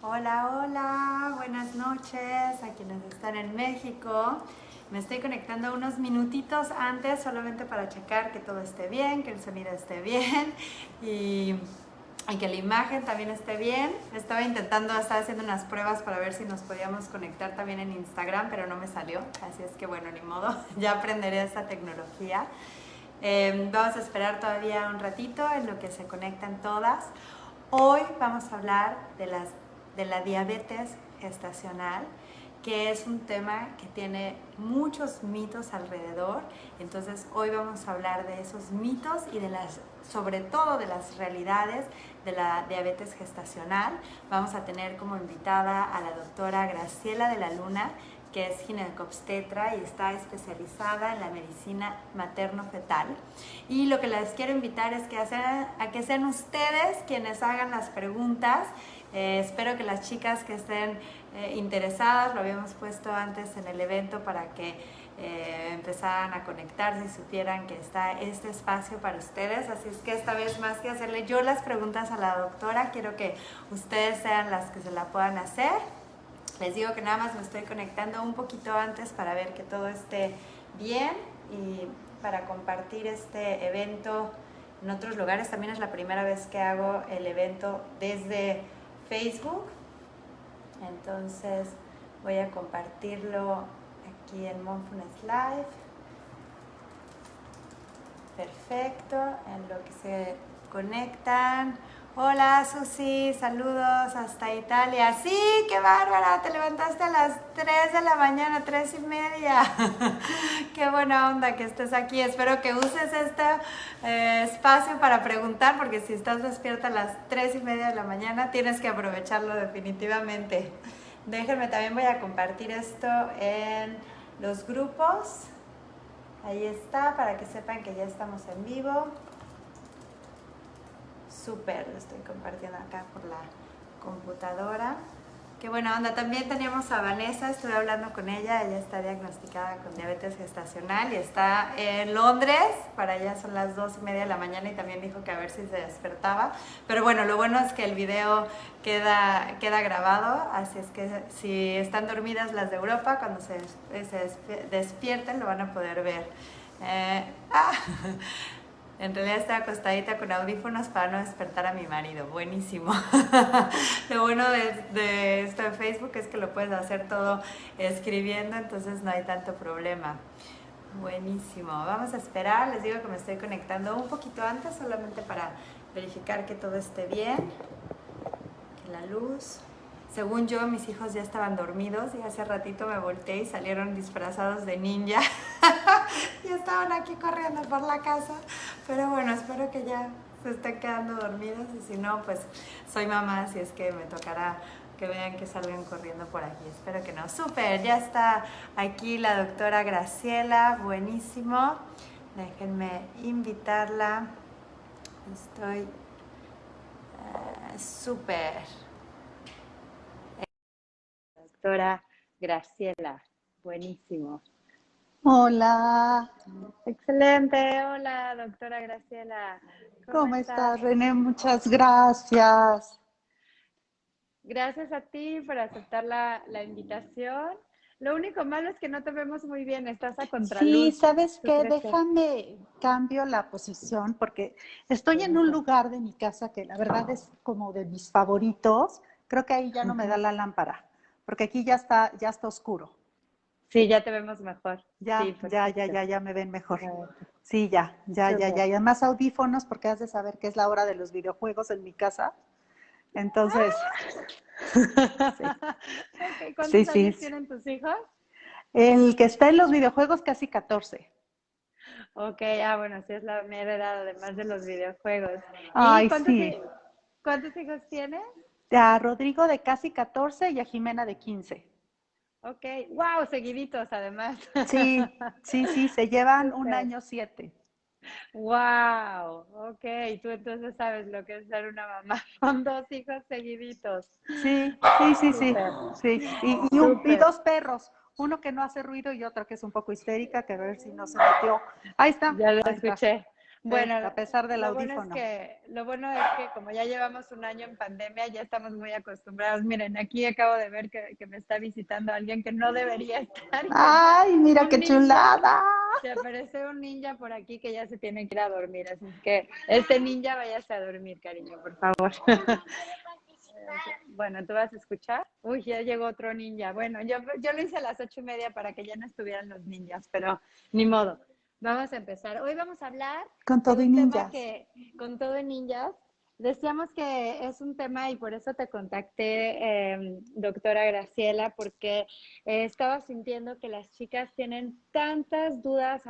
Hola, hola, buenas noches a quienes están en México. Me estoy conectando unos minutitos antes solamente para checar que todo esté bien, que el sonido esté bien y que la imagen también esté bien. Estaba haciendo unas pruebas para ver si nos podíamos conectar también en Instagram, pero no me salió, así es que bueno, ni modo, ya aprenderé esta tecnología. Vamos a esperar todavía un ratito en lo que se conectan todas. Hoy vamos a hablar de la diabetes gestacional, que es un tema que tiene muchos mitos alrededor. Entonces hoy vamos a hablar de esos mitos y sobre todo de las realidades de la diabetes gestacional. Vamos a tener como invitada a la doctora Graciela de la Luna, que es ginecobstetra y está especializada en la medicina materno-fetal. Y lo que les quiero invitar es a que sean ustedes quienes hagan las preguntas. Espero que las chicas que estén interesadas, lo habíamos puesto antes en el evento para que empezaran a conectarse y supieran que está este espacio para ustedes. Así es que esta vez, más que hacerle yo las preguntas a la doctora, quiero que ustedes sean las que se la puedan hacer. Les digo que nada más me estoy conectando un poquito antes para ver que todo esté bien y para compartir este evento en otros lugares. También es la primera vez que hago el evento desde Facebook. Entonces voy a compartirlo aquí en Mindfulness Live. Perfecto, en lo que se conectan. Hola Susi, saludos hasta Italia. Sí, qué bárbara, te levantaste a las 3 de la mañana, 3:30. Qué buena onda que estés aquí. Espero que uses este espacio para preguntar, porque si estás despierta a las 3:30 de la mañana, tienes que aprovecharlo definitivamente. Déjenme, también voy a compartir esto en los grupos. Ahí está, para que sepan que ya estamos en vivo. Súper, lo estoy compartiendo acá por la computadora. Qué buena onda. También teníamos a Vanessa, estuve hablando con ella. Ella está diagnosticada con diabetes gestacional y está en Londres. Para allá son las 2:30 de la mañana y también dijo que a ver si se despertaba. Pero bueno, lo bueno es que el video queda grabado, así es que si están dormidas las de Europa, cuando se despierten lo van a poder ver. En realidad estaba acostadita con audífonos para no despertar a mi marido. Buenísimo. Lo bueno de esto de Facebook es que lo puedes hacer todo escribiendo, entonces no hay tanto problema. Buenísimo. Vamos a esperar. Les digo que me estoy conectando un poquito antes, solamente para verificar que todo esté bien. Que la luz... Según yo, mis hijos ya estaban dormidos y hace ratito me volteé y salieron disfrazados de ninja. Y estaban aquí corriendo por la casa. Pero bueno, espero que ya se estén quedando dormidos y si no, pues soy mamá, así es que me tocará que vean que salgan corriendo por aquí. Espero que no. Súper, ya está aquí la doctora Graciela. Buenísimo. Déjenme invitarla. Estoy súper. Doctora Graciela, buenísimo. Hola, Excelente, hola doctora Graciela, ¿cómo ¿cómo estás? estás, René? Muchas gracias. Gracias a ti por aceptar la invitación. Lo único malo es que no te vemos muy bien, estás a Sí, contraluz. ¿sabes ¿Tú qué? crees que? Déjame cambio la posición porque estoy en un lugar de mi casa que la verdad es como de mis favoritos. Creo que ahí ya no me da la lámpara, porque aquí ya está oscuro. Sí, ya te vemos mejor. Sí, perfecto. Ya me ven mejor. Sí, ya. Súper. Y además audífonos porque has de saber que es la hora de los videojuegos en mi casa. Entonces, sí, Ok, sí, ¿cuántos sí. años tienen tus hijos? El que está en los videojuegos casi 14. Ok, bueno, sí es la mera edad, además de los videojuegos. ¿Y Ay, sí. cuántos hijos tienes? A Rodrigo de casi 14 y a Jimena de 15. Ok, wow, seguiditos además. Sí, se llevan un Súper. año 7. Wow, ok, tú entonces sabes lo que es ser una mamá con dos hijos seguiditos. Súper, Sí. Y súper. dos perros, uno que no hace ruido y otro que es un poco histérica, que a ver si no se metió. Ahí está, Ya lo ahí está. escuché. Bueno, a pesar del audífono. lo bueno es que como ya llevamos un año en pandemia, ya estamos muy acostumbrados. Miren, aquí acabo de ver que me está visitando alguien que no debería estar. ¡Ay, mira Un qué ninja. chulada! Se aparece un ninja por aquí que ya se tiene que ir a dormir, así es que este ninja váyase a dormir, cariño, por favor. Bueno, ¿tú vas a escuchar? Uy, ya llegó otro ninja. Bueno, yo lo hice a las 8:30 para que ya no estuvieran los ninjas, pero ni modo. Vamos a empezar. Hoy vamos a hablar Con de todo y un tema ninjas. que, con todo en ninjas, decíamos que es un tema y por eso te contacté, doctora Graciela, porque estaba sintiendo que las chicas tienen tantas dudas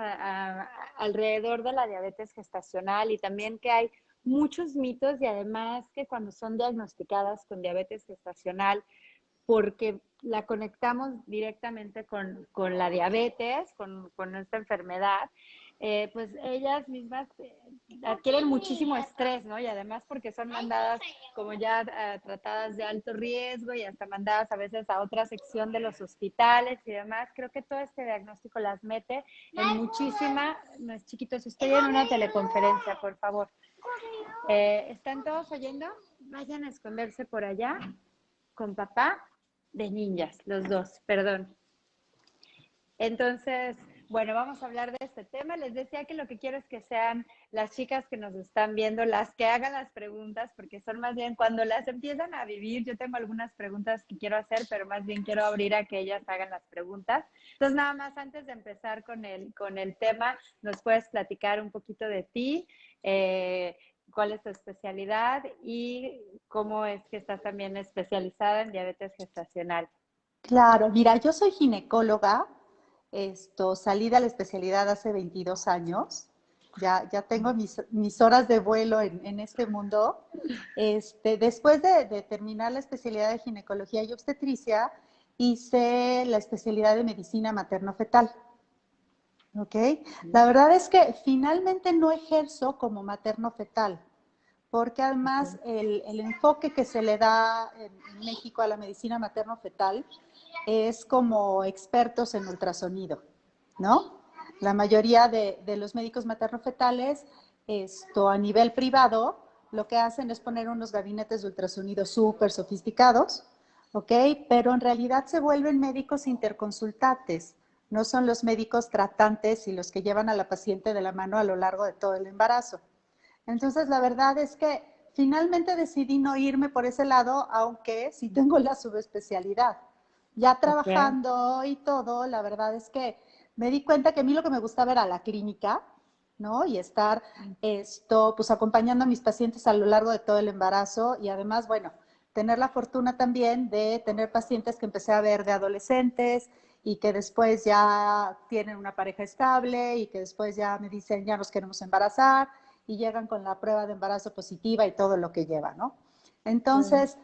alrededor de la diabetes gestacional y también que hay muchos mitos y además que cuando son diagnosticadas con diabetes gestacional, porque la conectamos directamente con la diabetes, con esta enfermedad, pues ellas mismas adquieren muchísimo estrés, ¿no? Y además porque son mandadas como ya tratadas de alto riesgo y hasta mandadas a veces a otra sección de los hospitales y demás. Creo que todo este diagnóstico las mete en muchísima, no es chiquitos, estoy en una teleconferencia, por favor. ¿Están todos oyendo? Vayan a esconderse por allá con papá de ninjas, los dos, perdón. Entonces, bueno, vamos a hablar de este tema. Les decía que lo que quiero es que sean las chicas que nos están viendo las que hagan las preguntas, porque son más bien cuando las empiezan a vivir. Yo tengo algunas preguntas que quiero hacer, pero más bien quiero abrir a que ellas hagan las preguntas. Entonces, nada más antes de empezar con el tema, ¿nos puedes platicar un poquito de ti? ¿Cuál es tu especialidad y cómo es que estás también especializada en diabetes gestacional? Claro, mira, yo soy ginecóloga, salí de la especialidad hace 22 años, ya tengo mis horas de vuelo en este mundo. Después de terminar la especialidad de ginecología y obstetricia, hice la especialidad de medicina materno-fetal. ¿Ok? La verdad es que finalmente no ejerzo como materno-fetal, porque además el enfoque que se le da en México a la medicina materno-fetal es como expertos en ultrasonido, ¿no? La mayoría de los médicos materno-fetales, a nivel privado, lo que hacen es poner unos gabinetes de ultrasonido súper sofisticados, ¿ok? Pero en realidad se vuelven médicos interconsultantes, no son los médicos tratantes y los que llevan a la paciente de la mano a lo largo de todo el embarazo. Entonces, la verdad es que finalmente decidí no irme por ese lado, aunque sí tengo la subespecialidad. Ya trabajando y todo, la verdad es que me di cuenta que a mí lo que me gustaba era la clínica, ¿no? Y estar pues acompañando a mis pacientes a lo largo de todo el embarazo y además, bueno, tener la fortuna también de tener pacientes que empecé a ver de adolescentes y que después ya tienen una pareja estable y que después ya me dicen ya nos queremos embarazar y llegan con la prueba de embarazo positiva y todo lo que lleva, ¿no? Entonces,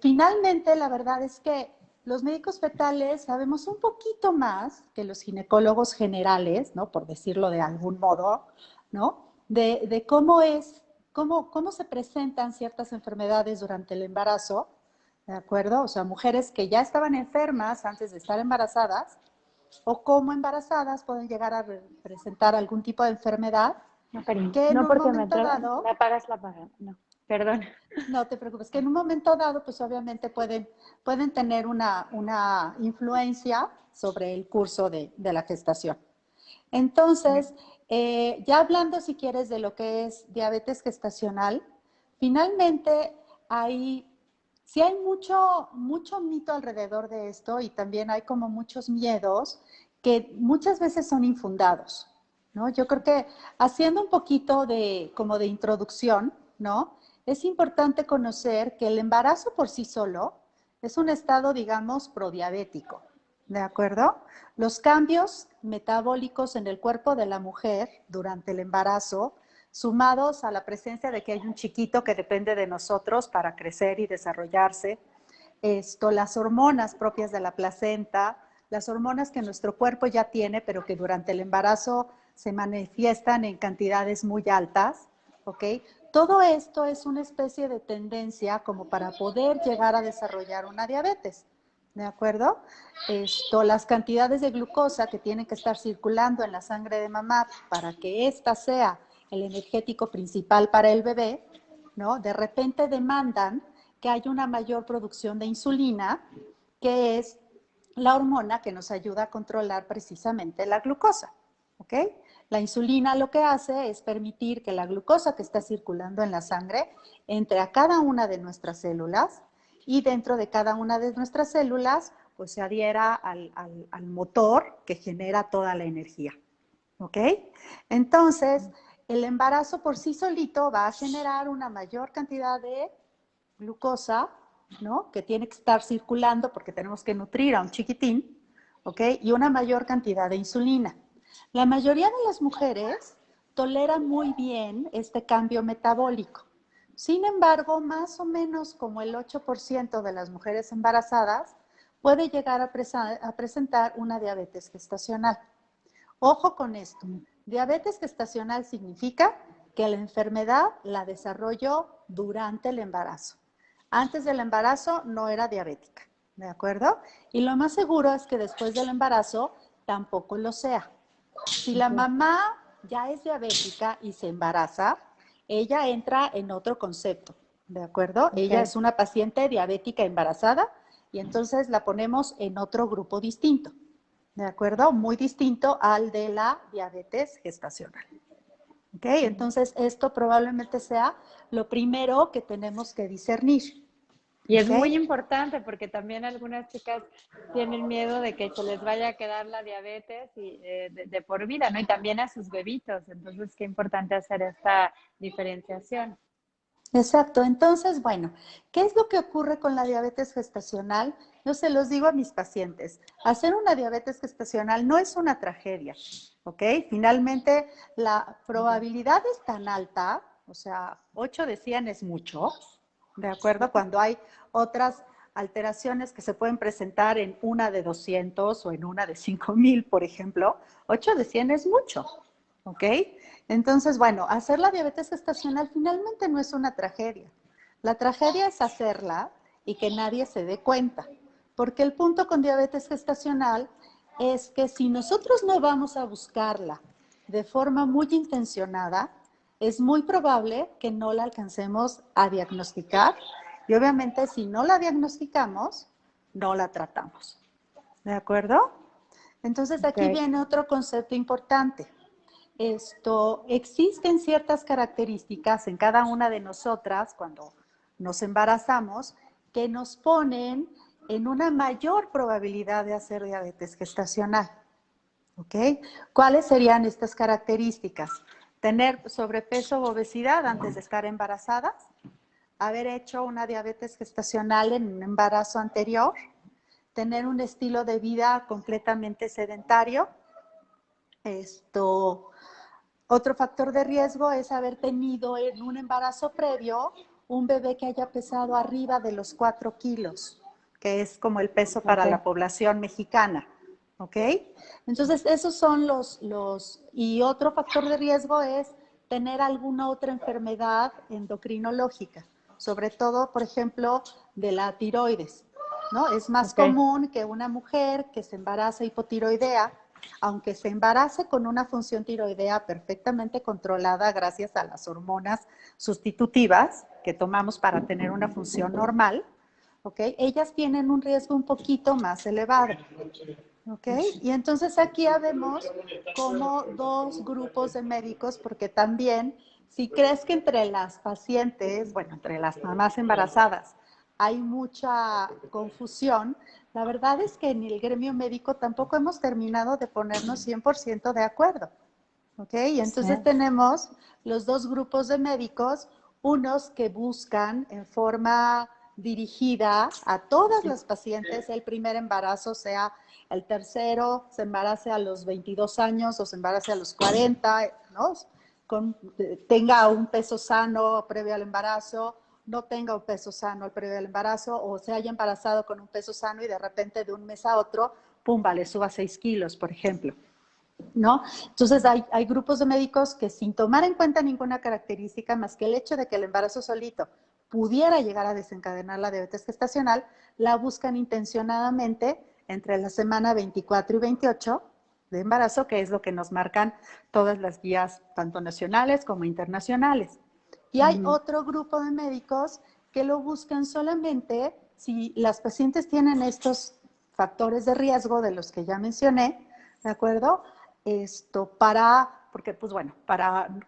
finalmente la verdad es que los médicos fetales sabemos un poquito más que los ginecólogos generales, ¿no? Por decirlo de algún modo, ¿no? De cómo se presentan ciertas enfermedades durante el embarazo, ¿de acuerdo? O sea, mujeres que ya estaban enfermas antes de estar embarazadas o cómo embarazadas pueden llegar a presentar algún tipo de enfermedad No, cariño, que en no un porque momento me dado, apagas la paga, no, perdón. no te preocupes, que en un momento dado, pues obviamente pueden tener una influencia sobre el curso de la gestación. Entonces, ya hablando, si quieres, de lo que es diabetes gestacional, finalmente sí hay mucho mito alrededor de esto y también hay como muchos miedos que muchas veces son infundados, ¿no? Yo creo que haciendo un poquito como de introducción, ¿no? Es importante conocer que el embarazo por sí solo es un estado, digamos, prodiabético, ¿de acuerdo? Los cambios metabólicos en el cuerpo de la mujer durante el embarazo, sumados a la presencia de que hay un chiquito que depende de nosotros para crecer y desarrollarse, las hormonas propias de la placenta, las hormonas que nuestro cuerpo ya tiene, pero que durante el embarazo se manifiestan en cantidades muy altas, ¿ok? Todo esto es una especie de tendencia como para poder llegar a desarrollar una diabetes. ¿De acuerdo? Las cantidades de glucosa que tienen que estar circulando en la sangre de mamá para que ésta sea el energético principal para el bebé, ¿no? De repente demandan que haya una mayor producción de insulina, que es la hormona que nos ayuda a controlar precisamente la glucosa, ¿ok? La insulina lo que hace es permitir que la glucosa que está circulando en la sangre entre a cada una de nuestras células y dentro de cada una de nuestras células pues se adhiera al motor que genera toda la energía, ¿ok? Entonces, el embarazo por sí solito va a generar una mayor cantidad de glucosa, ¿no? Que tiene que estar circulando porque tenemos que nutrir a un chiquitín, ¿ok? Y una mayor cantidad de insulina. La mayoría de las mujeres toleran muy bien este cambio metabólico. Sin embargo, más o menos como el 8% de las mujeres embarazadas puede llegar a presentar una diabetes gestacional. Ojo con esto. Diabetes gestacional significa que la enfermedad la desarrolló durante el embarazo. Antes del embarazo no era diabética, ¿de acuerdo? Y lo más seguro es que después del embarazo tampoco lo sea. Si la mamá ya es diabética y se embaraza, ella entra en otro concepto, ¿de acuerdo? Okay. Ella es una paciente diabética embarazada y entonces la ponemos en otro grupo distinto, ¿de acuerdo? Muy distinto al de la diabetes gestacional. ¿Ok? Entonces, esto probablemente sea lo primero que tenemos que discernir. Y es ¿Ok? muy importante porque también algunas chicas tienen miedo de que se les vaya a quedar la diabetes y, de por vida, ¿no? Y también a sus bebitos. Entonces, qué importante hacer esta diferenciación. Exacto. Entonces, bueno, ¿qué es lo que ocurre con la diabetes gestacional? Yo se los digo a mis pacientes. Hacer una diabetes gestacional no es una tragedia, ¿ok? Finalmente, la probabilidad es tan alta, o sea, 8 de 100 es mucho, ¿de acuerdo? Cuando hay otras alteraciones que se pueden presentar en una de 200 o en una de 5000, por ejemplo, 8 de 100 es mucho, ¿ok? Entonces, bueno, hacer la diabetes gestacional finalmente no es una tragedia. La tragedia es hacerla y que nadie se dé cuenta, porque el punto con diabetes gestacional es que si nosotros no vamos a buscarla de forma muy intencionada, es muy probable que no la alcancemos a diagnosticar y obviamente si no la diagnosticamos, no la tratamos. ¿De acuerdo? Entonces aquí viene otro concepto importante. Existen ciertas características en cada una de nosotras cuando nos embarazamos que nos ponen en una mayor probabilidad de hacer diabetes gestacional. ¿Ok? ¿Cuáles serían estas características? Tener sobrepeso o obesidad antes de estar embarazadas, haber hecho una diabetes gestacional en un embarazo anterior, tener un estilo de vida completamente sedentario. Otro factor de riesgo es haber tenido en un embarazo previo un bebé que haya pesado arriba de los 4 kilos, que es como el peso para la población mexicana. ¿Ok? Entonces, esos son y otro factor de riesgo es tener alguna otra enfermedad endocrinológica, sobre todo, por ejemplo, de la tiroides, ¿no? Es más común que una mujer que se embaraza hipotiroidea, aunque se embarace con una función tiroidea perfectamente controlada gracias a las hormonas sustitutivas que tomamos para tener una función normal, ¿ok? Ellas tienen un riesgo un poquito más elevado. ¿Ok? Y entonces aquí habemos como dos grupos de médicos, porque también si crees que entre las pacientes, bueno, entre las mamás embarazadas, hay mucha confusión, la verdad es que en el gremio médico tampoco hemos terminado de ponernos 100% de acuerdo. ¿Ok? Y entonces tenemos los dos grupos de médicos, unos que buscan en forma dirigida a todas las pacientes el primer embarazo, sea el tercero, se embarace a los 22 años o se embarace a los 40, ¿no? Tenga un peso sano previo al embarazo, no tenga un peso sano previo al embarazo o se haya embarazado con un peso sano y de repente de un mes a otro, pumba, le suba 6 kilos, por ejemplo. ¿No? Entonces hay grupos de médicos que sin tomar en cuenta ninguna característica más que el hecho de que el embarazo solito pudiera llegar a desencadenar la diabetes gestacional, la buscan intencionadamente entre la semana 24 y 28, de embarazo, que es lo que nos marcan todas las guías, tanto nacionales como internacionales. Y hay otro grupo de médicos que lo buscan solamente si las pacientes tienen estos factores de riesgo de los que ya mencioné, ¿de acuerdo? Porque pues bueno,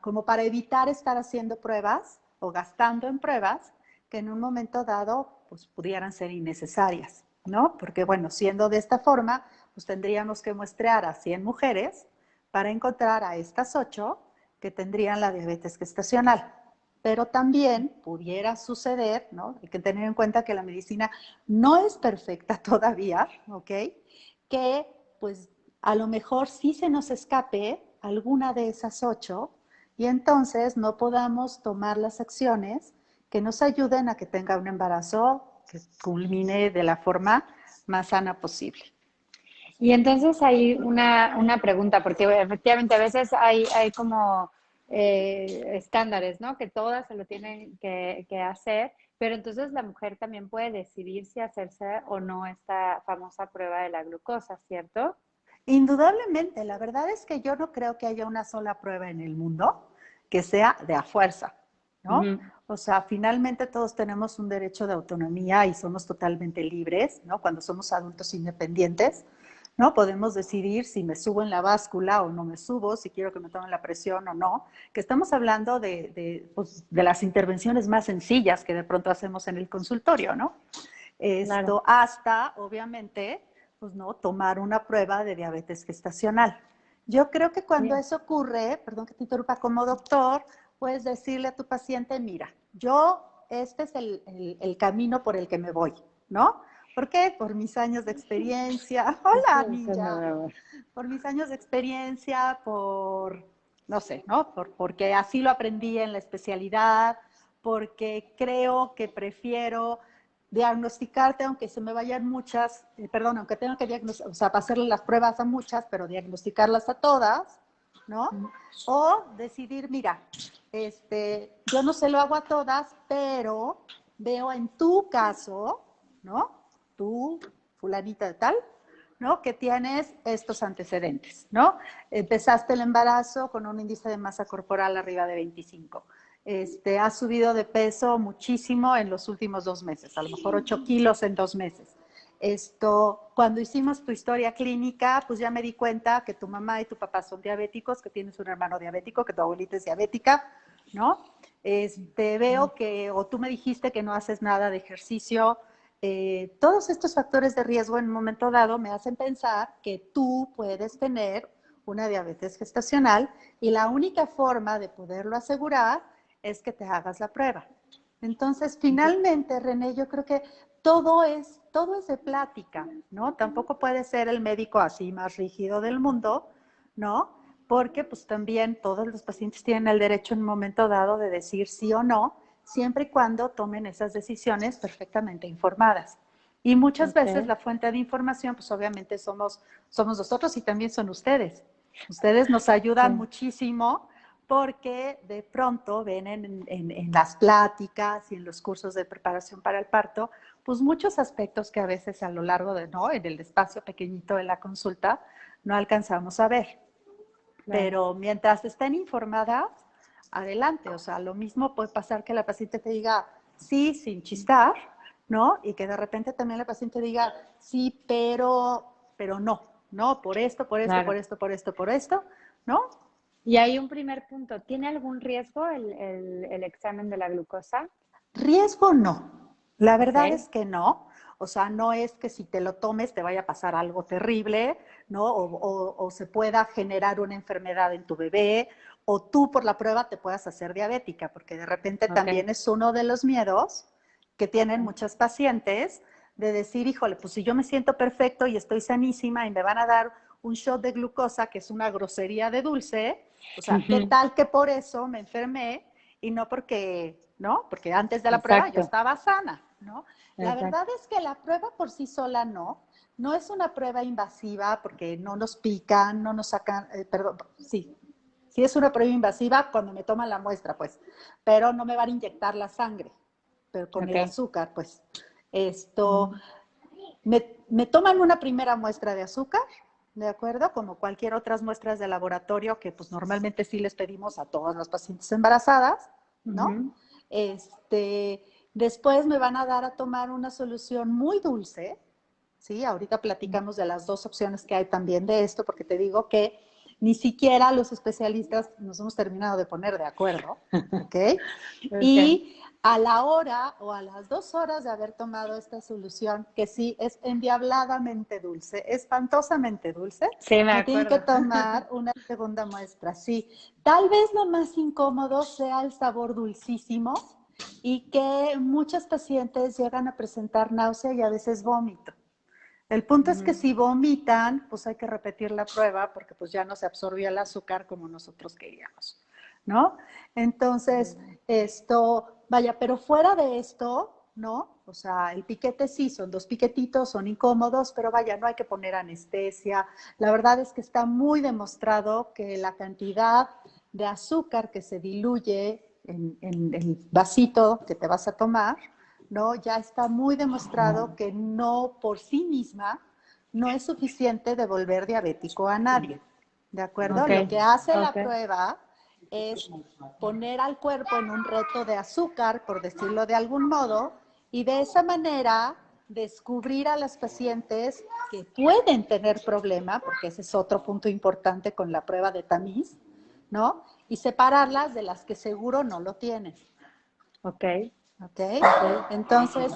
como para evitar estar haciendo pruebas o gastando en pruebas que en un momento dado pues pudieran ser innecesarias, ¿no? Porque bueno, siendo de esta forma, pues tendríamos que muestrear a 100 mujeres para encontrar a estas 8 que tendrían la diabetes gestacional. Pero también pudiera suceder, ¿no? Hay que tener en cuenta que la medicina no es perfecta todavía, ¿ok? Que pues a lo mejor sí se nos escape alguna de esas 8 y entonces no podamos tomar las acciones que nos ayuden a que tenga un embarazo que culmine de la forma más sana posible. Y entonces hay una pregunta, porque efectivamente a veces hay como estándares, ¿no? Que todas se lo tienen que hacer, pero entonces la mujer también puede decidir si hacerse o no esta famosa prueba de la glucosa, ¿cierto? Indudablemente, la verdad es que yo no creo que haya una sola prueba en el mundo que sea de a fuerza, ¿no? Ujú. O sea, finalmente todos tenemos un derecho de autonomía y somos totalmente libres, ¿no? Cuando somos adultos independientes, ¿no? Podemos decidir si me subo en la báscula o no me subo, si quiero que me tomen la presión o no, que estamos hablando pues, de las intervenciones más sencillas que de pronto hacemos en el consultorio, ¿no? Claro. Hasta, obviamente, pues no, tomar una prueba de diabetes gestacional. Yo creo que cuando Sí. eso ocurre, perdón que te interrumpa, como doctor, puedes decirle a tu paciente, mira, este es el camino por el que me voy, ¿no? ¿Por qué? Por mis años de experiencia. Hola, ninja. Por mis años de experiencia, no sé, ¿no? Porque así lo aprendí en la especialidad, porque creo que prefiero diagnosticarte, aunque se me vayan muchas, aunque tenga que diagnosticar, o sea, hacerle las pruebas a muchas, pero diagnosticarlas a todas, ¿no? O decidir, mira, yo no se lo hago a todas, pero veo en tu caso, ¿no? Tú, fulanita de tal, ¿no? Que tienes estos antecedentes, ¿no? Empezaste el embarazo con un índice de masa corporal arriba de 25. Has subido de peso muchísimo en los últimos 2 meses, a lo mejor 8 kilos en 2 meses. Cuando hicimos tu historia clínica, pues ya me di cuenta que tu mamá y tu papá son diabéticos, que tienes un hermano diabético, que tu abuelita es diabética, ¿no? Veo que, o tú me dijiste que no haces nada de ejercicio. Todos estos factores de riesgo en un momento dado me hacen pensar que tú puedes tener una diabetes gestacional y la única forma de poderlo asegurar es que te hagas la prueba. Entonces, finalmente, René, yo creo que todo es de plática, ¿no? Tampoco puede ser el médico así más rígido del mundo, ¿no? Porque pues también todos los pacientes tienen el derecho en un momento dado de decir sí o no, siempre y cuando tomen esas decisiones perfectamente informadas. Y muchas veces Okay. la fuente de información, pues obviamente somos nosotros y también son ustedes. Ustedes nos ayudan Sí. muchísimo porque de pronto ven en las pláticas y en los cursos de preparación para el parto, pues muchos aspectos que a veces a lo largo ¿no? En el espacio pequeñito de la consulta no alcanzamos a ver. Claro. Pero mientras estén informadas, adelante. O sea, lo mismo puede pasar que la paciente te diga sí sin chistar, ¿no? Y que de repente también la paciente diga sí, pero no, por esto, por esto, por Claro. esto, por esto, por esto, ¿no? Y hay un primer punto. ¿Tiene algún riesgo el examen de la glucosa? Riesgo no. La Ok. verdad es que no. O sea, no es que si te lo tomes te vaya a pasar algo terrible, ¿no? O se pueda generar una enfermedad en tu bebé, o tú por la prueba te puedas hacer diabética, porque de repente Ok. también es uno de los miedos que tienen muchas pacientes de decir, híjole, pues si yo me siento perfecto y estoy sanísima y me van a dar un shot de glucosa, que es una grosería de dulce, o sea, ¿qué tal que por eso me enfermé y no porque, ¿no? Porque antes de la prueba yo Exacto. estaba sana, ¿no? La verdad Exacto. es que la prueba por sí sola no es una prueba invasiva porque no nos pican, no nos sacan, perdón, sí es una prueba invasiva cuando me toman la muestra, pues, pero no me van a inyectar la sangre, pero con el Ok. azúcar, pues. Esto, me toman una primera muestra de azúcar ¿de acuerdo? Como cualquier otras muestras de laboratorio que pues normalmente sí les pedimos a todas las pacientes embarazadas, ¿no? Después me van a dar a tomar una solución muy dulce, ¿sí? Ahorita platicamos de las dos opciones que hay también de esto, porque te digo que ni siquiera los especialistas nos hemos terminado de poner de acuerdo, ¿ok? Y a la hora o a las 2 horas de haber tomado esta solución, que sí es endiabladamente dulce, espantosamente dulce, Sí, me me tienen que acuerdo. tomar una segunda muestra, sí. Tal vez lo más incómodo sea el sabor dulcísimo y que muchas pacientes llegan a presentar náusea y a veces vómito. El punto es que si vomitan, pues hay que repetir la prueba porque pues ya no se absorbió el azúcar como nosotros queríamos, ¿no? Entonces, vaya, pero fuera de esto, ¿no? O sea, el piquete sí, son 2 piquetitos, son incómodos, pero vaya, no hay que poner anestesia. La verdad es que está muy demostrado que la cantidad de azúcar que se diluye en el vasito que te vas a tomar, ¿no? Ya está muy demostrado que no por sí misma no es suficiente de volver diabético a nadie, ¿de acuerdo? Lo que hace la prueba es poner al cuerpo en un reto de azúcar, por decirlo de algún modo, y de esa manera descubrir a las pacientes que pueden tener problema, porque ese es otro punto importante con la prueba de tamiz, ¿no? Y separarlas de las que seguro no lo tienen. Ok. ¿Ok? Entonces,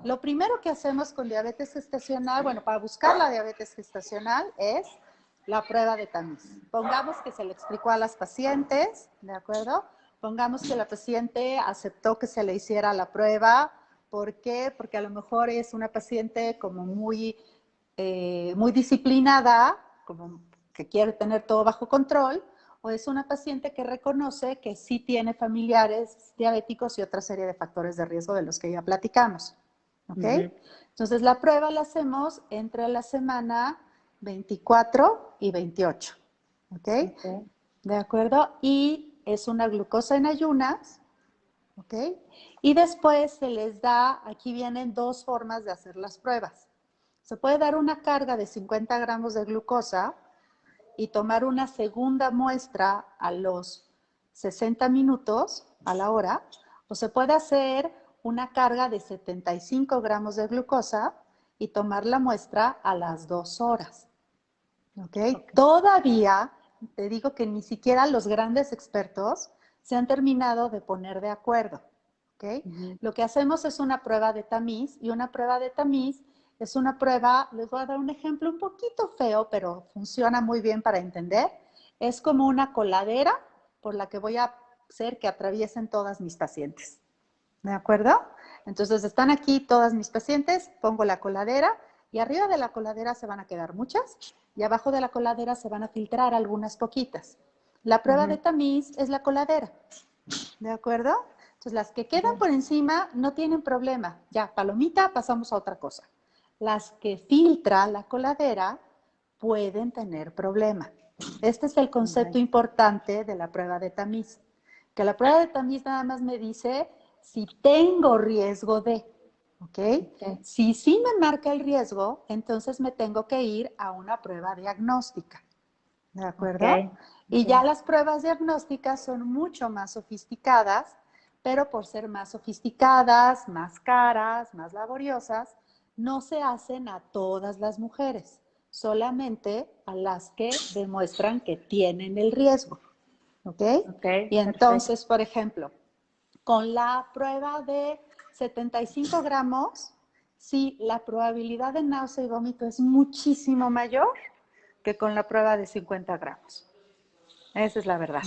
lo primero que hacemos con diabetes gestacional, bueno, para buscar la diabetes gestacional es la prueba de tamiz. Pongamos que se le explicó a las pacientes, ¿de acuerdo? Pongamos que la paciente aceptó que se le hiciera la prueba. ¿Por qué? Porque a lo mejor es una paciente como muy disciplinada, como que quiere tener todo bajo control, o es una paciente que reconoce que sí tiene familiares diabéticos y otra serie de factores de riesgo de los que ya platicamos. ¿Ok? Entonces, la prueba la hacemos entre la semana 24 y 28. ¿Ok? ¿De acuerdo? Y es una glucosa en ayunas. ¿Ok? Y después se les da, aquí vienen 2 formas de hacer las pruebas. Se puede dar una carga de 50 gramos de glucosa y tomar una segunda muestra a los 60 minutos a la hora, o se puede hacer una carga de 75 gramos de glucosa y tomar la muestra a las 2 horas. ¿Okay? Todavía, te digo que ni siquiera los grandes expertos se han terminado de poner de acuerdo. ¿Okay? Lo que hacemos es una prueba de tamiz, y una prueba de tamiz es una prueba, les voy a dar un ejemplo un poquito feo, pero funciona muy bien para entender. Es como una coladera por la que voy a hacer que atraviesen todas mis pacientes. ¿De acuerdo? Entonces están aquí todas mis pacientes, pongo la coladera y arriba de la coladera se van a quedar muchas y abajo de la coladera se van a filtrar algunas poquitas. La prueba de tamiz es la coladera. ¿De acuerdo? Entonces las que quedan por encima no tienen problema. Ya, palomita, pasamos a otra cosa. Las que filtra la coladera pueden tener problema. Este es el concepto importante de la prueba de tamiz. Que la prueba de tamiz nada más me dice si tengo riesgo de, ¿ok? Si sí me marca el riesgo, entonces me tengo que ir a una prueba diagnóstica. ¿De acuerdo? Y ya las pruebas diagnósticas son mucho más sofisticadas, pero por ser más sofisticadas, más caras, más laboriosas, no se hacen a todas las mujeres, solamente a las que demuestran que tienen el riesgo. ¿Ok? Y entonces, por ejemplo, con la prueba de 75 gramos, sí, la probabilidad de náusea y vómito es muchísimo mayor que con la prueba de 50 gramos. Esa es la verdad.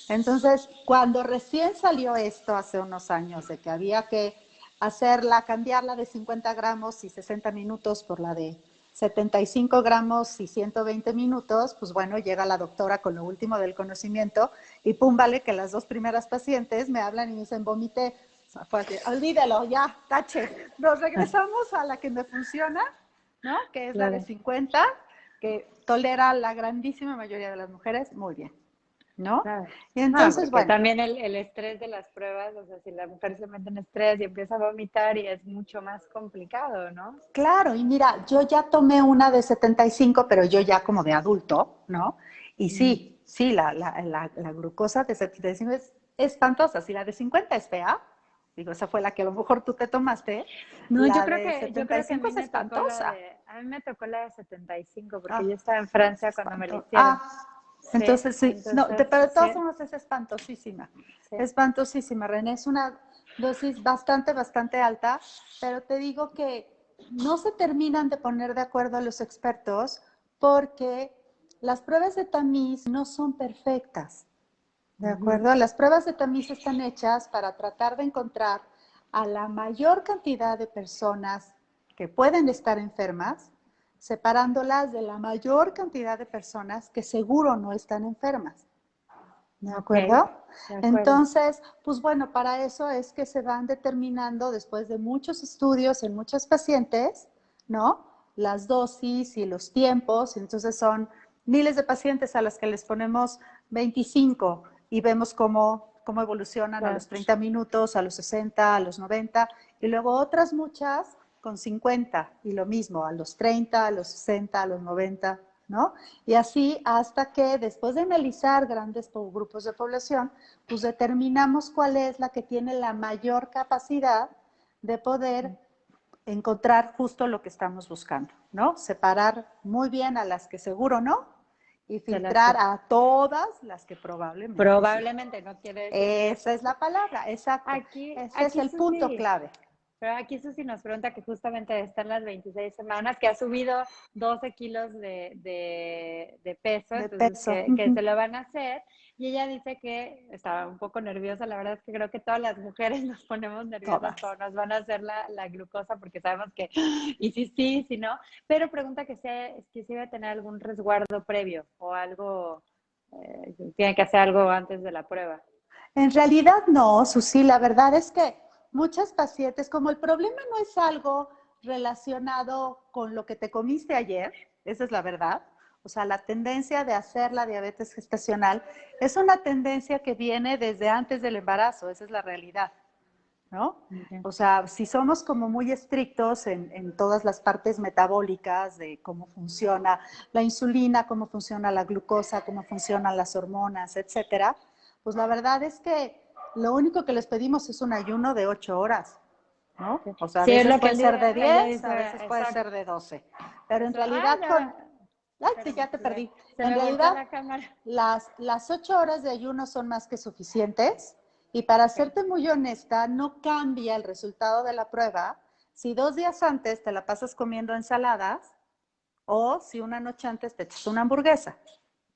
Entonces, cuando recién salió esto hace unos años de que había que cambiarla de 50 gramos y 60 minutos por la de 75 gramos y 120 minutos, pues bueno, llega la doctora con lo último del conocimiento y pum, vale que las 2 primeras pacientes me hablan y me dicen, vomité. O sea, fue así, olvídalo, ya, tache. Nos regresamos a la que me funciona, ¿no? Que es la de 50, que tolera la grandísima mayoría de las mujeres muy bien. ¿no? Claro. Y entonces, Porque bueno, también el estrés de las pruebas, o sea, si la mujer se mete en estrés y empieza a vomitar y es mucho más complicado, ¿no? claro, y mira, yo ya tomé una de 75, pero yo ya como de adulto, ¿no? Y Ujú. sí, la glucosa de 75 es espantosa. Si la de 50 es fea, digo, esa fue la que a lo mejor tú te tomaste, No, la de yo creo que 75 es espantosa. a mí me tocó la de 75 porque Ah, yo estaba en Francia cuando me la espanto. hicieron. Entonces Sí, sí, no, entonces, pero de sí, todas formas es espantosísima. sí. Espantosísima, René. Es una dosis bastante alta, pero te digo que no se terminan de poner de acuerdo los expertos porque las pruebas de tamiz no son perfectas. ¿De Ujú. acuerdo? Las pruebas de tamiz están hechas para tratar de encontrar a la mayor cantidad de personas que pueden estar enfermas, separándolas de la mayor cantidad de personas que seguro no están enfermas. ¿De Ok, acuerdo? de acuerdo. Entonces, pues bueno, para eso es que se van determinando después de muchos estudios en muchos pacientes, ¿no? Las dosis y los tiempos. Entonces son miles de pacientes a las que les ponemos 25 y vemos cómo evolucionan a Claro. los 30 minutos, a los 60, a los 90 y luego otras muchas con 50 y lo mismo, a los 30, a los 60, a los 90, ¿no? Y así hasta que después de analizar grandes grupos de población, pues determinamos cuál es la que tiene la mayor capacidad de poder encontrar justo lo que estamos buscando, ¿no? Separar muy bien a las que seguro no y De las que filtrar a todas las que probablemente sí. probablemente no quiere decir que Esa es la palabra, exacto. Ese es aquí el punto Susi, clave. pero aquí Susi nos pregunta que justamente está en las 26 semanas, que ha subido 12 kilos de peso, De entonces peso. que se lo van a hacer. Y ella dice que estaba un poco nerviosa, la verdad es que creo que todas las mujeres nos ponemos nerviosas Todas. cuando nos van a hacer la glucosa porque sabemos que, y sí, si no, pero pregunta que si debe tener algún resguardo previo o algo, tiene que hacer algo antes de la prueba. En realidad no, Susi, la verdad es que muchas pacientes, como el problema no es algo relacionado con lo que te comiste ayer, esa es la verdad, o sea, la tendencia de hacer la diabetes gestacional es una tendencia que viene desde antes del embarazo, esa es la realidad, ¿no? Okay. O sea, si somos como muy estrictos en todas las partes metabólicas de cómo funciona la insulina, cómo funciona la glucosa, cómo funcionan las hormonas, etcétera, pues la verdad es que lo único que les pedimos es un ayuno de 8 horas, ¿no? O sea, a Sí, es veces lo que puede ser de ella 10, a dice, veces puede exacto. ser de 12, pero en Eso, realidad con... Ay, sí, espérame, ya te perdí. se En me volteó realidad, la cámara. las 8 horas de ayuno son más que suficientes y para Okay. serte muy honesta, no cambia el resultado de la prueba si 2 días antes te la pasas comiendo ensaladas o si una noche antes te echas una hamburguesa.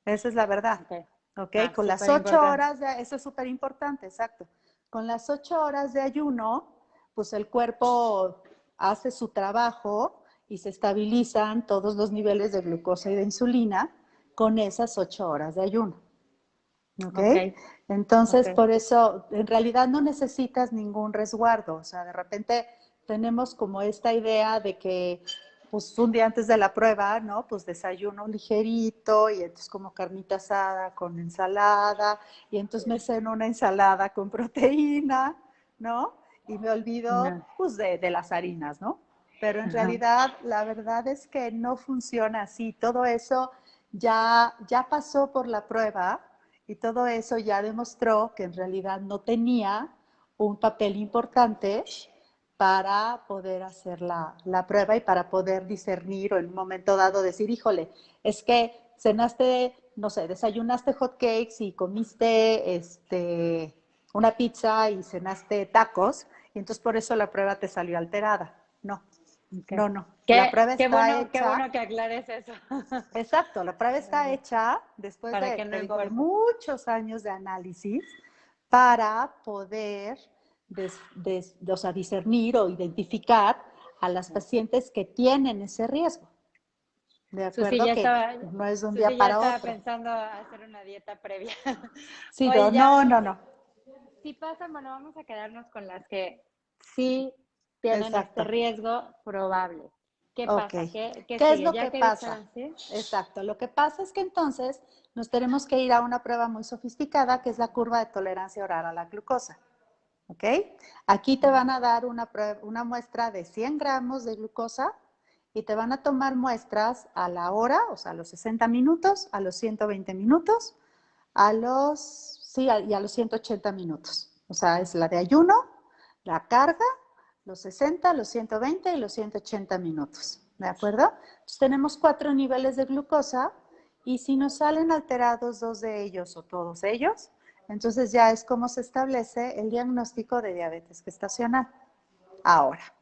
Esa es la verdad. Okay. ¿Ok? Ah, Con las súper 8 importante. horas, eso es súper importante, exacto. Con las 8 horas de ayuno, pues el cuerpo hace su trabajo y se estabilizan todos los niveles de glucosa y de insulina con esas 8 horas de ayuno. ¿Ok? Okay, Entonces, okay. por eso, en realidad no necesitas ningún resguardo. O sea, de repente tenemos como esta idea de que, pues un día antes de la prueba, ¿no? Pues desayuno ligerito y entonces como carnita asada con ensalada y entonces me ceno una ensalada con proteína, ¿no? Y me olvido, No. pues, de las harinas, ¿no? Pero en Ajá. realidad, la verdad es que no funciona así. Todo eso ya pasó por la prueba y todo eso ya demostró que en realidad no tenía un papel importante para poder hacer la prueba y para poder discernir o en un momento dado decir, híjole, es que cenaste, no sé, desayunaste hot cakes y comiste una pizza y cenaste tacos y entonces por eso la prueba te salió alterada. No, Okay. no, no. La prueba está Qué hecha. bueno que aclares eso. Exacto, la prueba está hecha después Para de, que no te digo, de importa. muchos años de análisis para poder o sea, discernir o identificar a las pacientes que tienen ese riesgo. De acuerdo que no es de un día Susi ya para estaba otro. pensando hacer una dieta previa. Sí, Oye, ya no, vemos no, no. si pasan, bueno, vamos a quedarnos con las que sí tienen este Exacto. riesgo probable. ¿Qué Ok. pasa? ¿Qué ¿Qué es sigue? lo Ya que que pasa? dijeron, ¿sí? Exacto. Lo que pasa es que entonces nos tenemos que ir a una prueba muy sofisticada, que es la curva de tolerancia oral a la glucosa. ¿Ok? Aquí te van a dar una muestra de 100 gramos de glucosa y te van a tomar muestras a la hora, o sea, a los 60 minutos, a los 120 minutos, y a los 180 minutos. O sea, es la de ayuno, la carga, los 60, los 120 y los 180 minutos. ¿De acuerdo? Entonces tenemos 4 niveles de glucosa y si nos salen alterados 2 de ellos o todos ellos, entonces ya es como se establece el diagnóstico de diabetes gestacional. Ahora,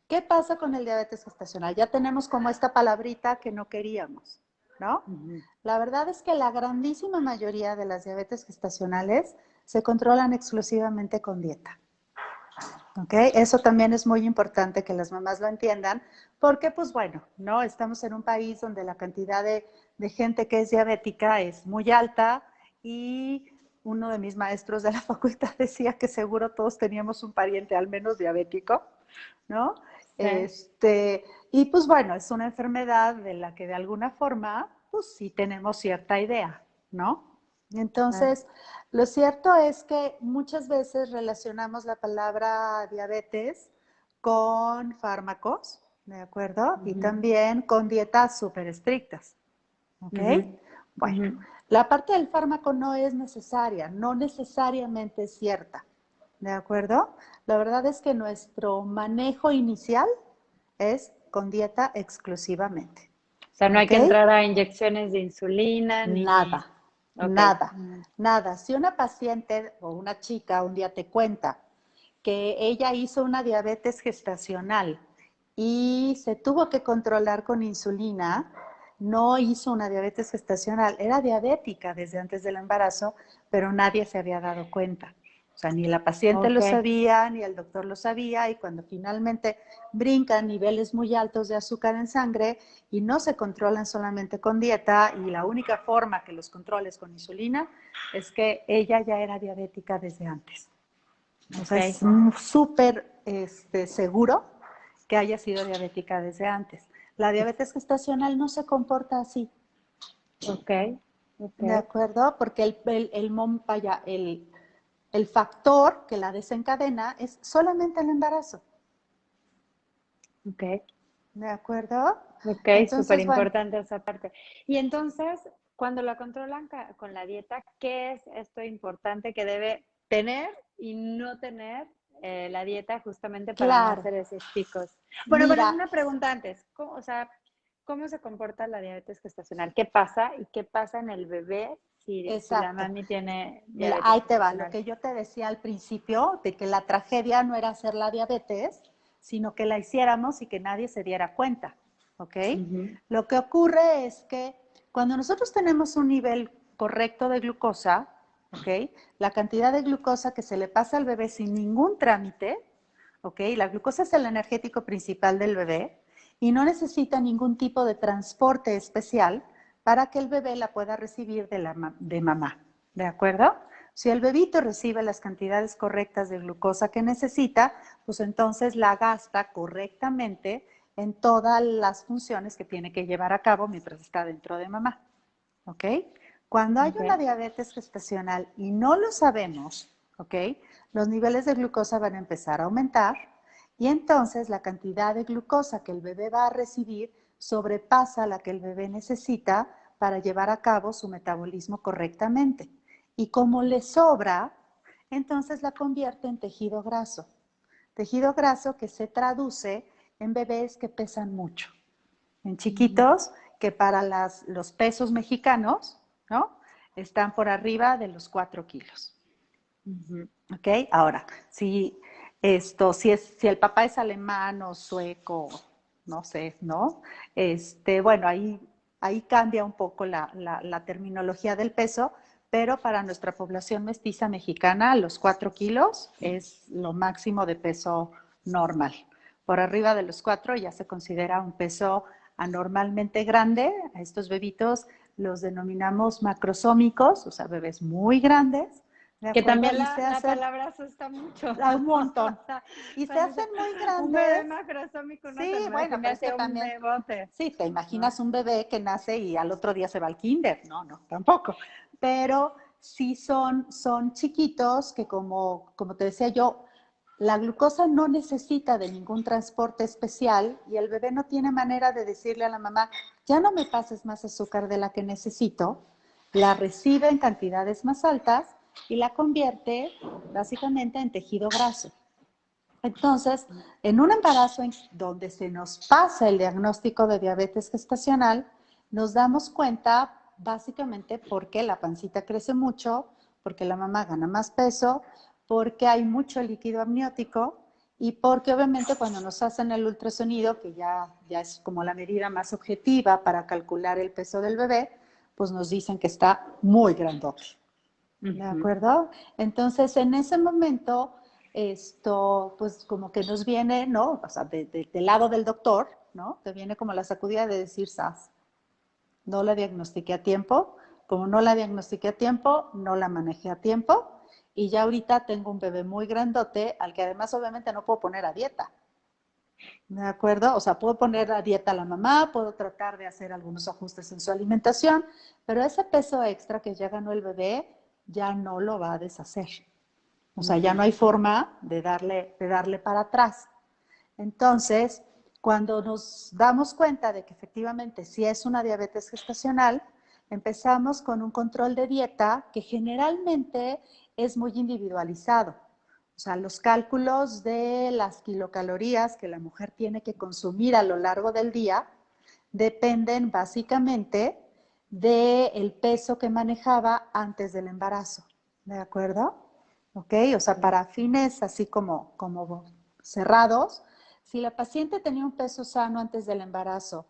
¿qué pasa con el diabetes gestacional? Ya tenemos como esta palabrita que no queríamos, ¿no? La verdad es que la grandísima mayoría de las diabetes gestacionales se controlan exclusivamente con dieta. ¿Ok? Eso también es muy importante que las mamás lo entiendan, porque pues bueno, ¿no? Estamos en un país donde la cantidad de gente que es diabética es muy alta y uno de mis maestros de la facultad decía que seguro todos teníamos un pariente al menos diabético, ¿no? Sí. Y pues bueno, es una enfermedad de la que de alguna forma, pues sí tenemos cierta idea, ¿no? Claro. Entonces, lo cierto es que muchas veces relacionamos la palabra diabetes con fármacos, ¿de acuerdo? Y Ujú, también con dietas súper estrictas, ¿ok? ujú, Bueno, ujú. la parte del fármaco no es necesaria, no necesariamente es cierta, ¿de acuerdo? La verdad es que nuestro manejo inicial es con dieta exclusivamente, O sea, no hay ¿ok? que entrar a inyecciones de insulina ni... Nada, Ok. nada, nada. Si una paciente o una chica un día te cuenta que ella hizo una diabetes gestacional y se tuvo que controlar con insulina, no hizo una diabetes gestacional, era diabética desde antes del embarazo, pero nadie se había dado cuenta. O sea, ni la paciente Ok, lo sabía, ni el doctor lo sabía, y cuando finalmente brincan niveles muy altos de azúcar en sangre y no se controlan solamente con dieta, y la única forma que los controles con insulina es que ella ya era diabética desde antes. O sea, es ok, súper seguro que haya sido diabética desde antes. La diabetes gestacional no se comporta así, ok, ok, ¿de acuerdo? Porque el factor que la desencadena es solamente el embarazo, ok, ¿de acuerdo? ok, súper Entonces, bueno, importante esa parte. Y entonces, cuando la controlan con la dieta, ¿qué es esto importante que debe tener y no tener la dieta justamente para no claro, hacer esos picos? Bueno, pero mira, una pregunta antes, o sea, ¿cómo se comporta la diabetes gestacional? ¿Qué pasa y qué pasa en el bebé si la exacto. mami tiene Mira, diabetes ahí te va. Lo gestacional? que yo te decía al principio, de que la tragedia no era hacer la diabetes, sino que la hiciéramos y que nadie se diera cuenta, ¿ok? Ujú, Lo que ocurre es que cuando nosotros tenemos un nivel correcto de glucosa, ¿ok? La cantidad de glucosa que se le pasa al bebé sin ningún trámite, ¿ok? La glucosa es el energético principal del bebé y no necesita ningún tipo de transporte especial para que el bebé la pueda recibir de mamá, ¿de acuerdo? Si el bebito recibe las cantidades correctas de glucosa que necesita, pues entonces la gasta correctamente en todas las funciones que tiene que llevar a cabo mientras está dentro de mamá, ¿ok? Cuando hay una ok, diabetes gestacional y no lo sabemos, ¿ok? Los niveles de glucosa van a empezar a aumentar y entonces la cantidad de glucosa que el bebé va a recibir sobrepasa la que el bebé necesita para llevar a cabo su metabolismo correctamente. Y como le sobra, entonces la convierte en tejido graso. Tejido graso que se traduce en bebés que pesan mucho, en ujú, chiquitos que para los pesos mexicanos, ¿no? Están por arriba de los 4 kilos. ujú. ¿Ok? Ahora, si el papá es alemán o sueco, no sé, ¿no? Bueno, ahí cambia un poco la terminología del peso, pero para nuestra población mestiza mexicana, los 4 kilos es lo máximo de peso normal. Por arriba de los 4 ya se considera un peso anormalmente grande. A estos bebitos los denominamos macrosómicos, o sea, bebés muy grandes. ¿de Que acuerdo? también Y se la hacen palabra asusta mucho. a un montón. O sea, Y se cuando dice, hacen muy un bebé grandes. macrosómico, no Sí, se me bueno, pero es imagínate que un también, bebote, sí, te ¿no? imaginas un bebé que nace y al otro día se va al kinder. No, no, tampoco. Pero sí son chiquitos que como te decía yo, la glucosa no necesita de ningún transporte especial y el bebé no tiene manera de decirle a la mamá, ya no me pases más azúcar de la que necesito, la recibe en cantidades más altas y la convierte básicamente en tejido graso. Entonces, en un embarazo donde se nos pasa el diagnóstico de diabetes gestacional, nos damos cuenta básicamente porque la pancita crece mucho, porque la mamá gana más peso, porque hay mucho líquido amniótico y porque obviamente cuando nos hacen el ultrasonido, que ya es como la medida más objetiva para calcular el peso del bebé, pues nos dicen que está muy grandote. ¿De acuerdo? Entonces, en ese momento, pues como que nos viene, ¿no? O sea, del lado del doctor, ¿no? Te viene como la sacudida de decir, sas, no la diagnostiqué a tiempo, como no la diagnostiqué a tiempo, no la manejé a tiempo, y ya ahorita tengo un bebé muy grandote, al que además obviamente no puedo poner a dieta. ¿De acuerdo? O sea, puedo poner a dieta a la mamá, puedo tratar de hacer algunos ajustes en su alimentación, pero ese peso extra que ya ganó el bebé ya no lo va a deshacer. O sea, ya no hay forma de darle para atrás. Entonces, cuando nos damos cuenta de que efectivamente sí es una diabetes gestacional, empezamos con un control de dieta que generalmente es muy individualizado. O sea, los cálculos de las kilocalorías que la mujer tiene que consumir a lo largo del día dependen básicamente del peso que manejaba antes del embarazo. ¿De acuerdo? ¿Ok? O sea, para fines así como cerrados, si la paciente tenía un peso sano antes del embarazo,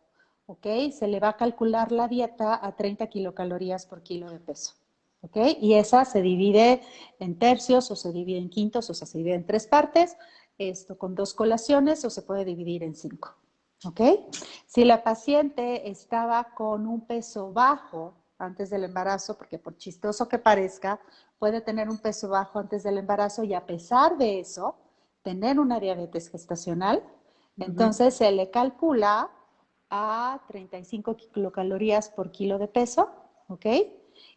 ¿ok? Se le va a calcular la dieta a 30 kilocalorías por kilo de peso. ¿Ok? Y esa se divide en tercios o se divide en quintos, o sea, se divide en 3 partes, esto con 2 colaciones o se puede dividir en 5. ¿Ok? Si la paciente estaba con un peso bajo antes del embarazo, porque por chistoso que parezca, puede tener un peso bajo antes del embarazo y a pesar de eso, tener una diabetes gestacional, entonces se le calcula a 35 kilocalorías por kilo de peso, ¿ok?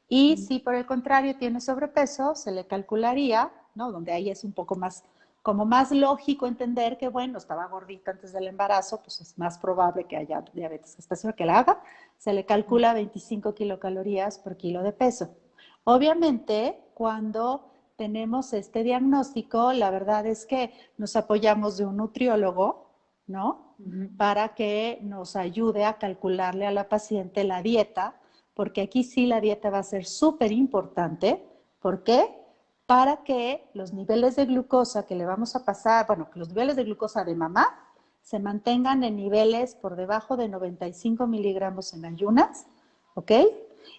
Y si por el contrario tiene sobrepeso, se le calcularía, ¿no? Donde ahí es un poco más, como más lógico entender que, bueno, estaba gordita antes del embarazo, pues es más probable que haya diabetes gestacional, que la haga, se le calcula 25 kilocalorías por kilo de peso. Obviamente, cuando tenemos este diagnóstico, la verdad es que nos apoyamos de un nutriólogo, ¿no? Para que nos ayude a calcularle a la paciente la dieta, porque aquí sí la dieta va a ser súper importante. ¿Por qué? Para que los niveles de glucosa que le vamos a pasar, bueno, que los niveles de glucosa de mamá se mantengan en niveles por debajo de 95 miligramos en ayunas, ¿ok?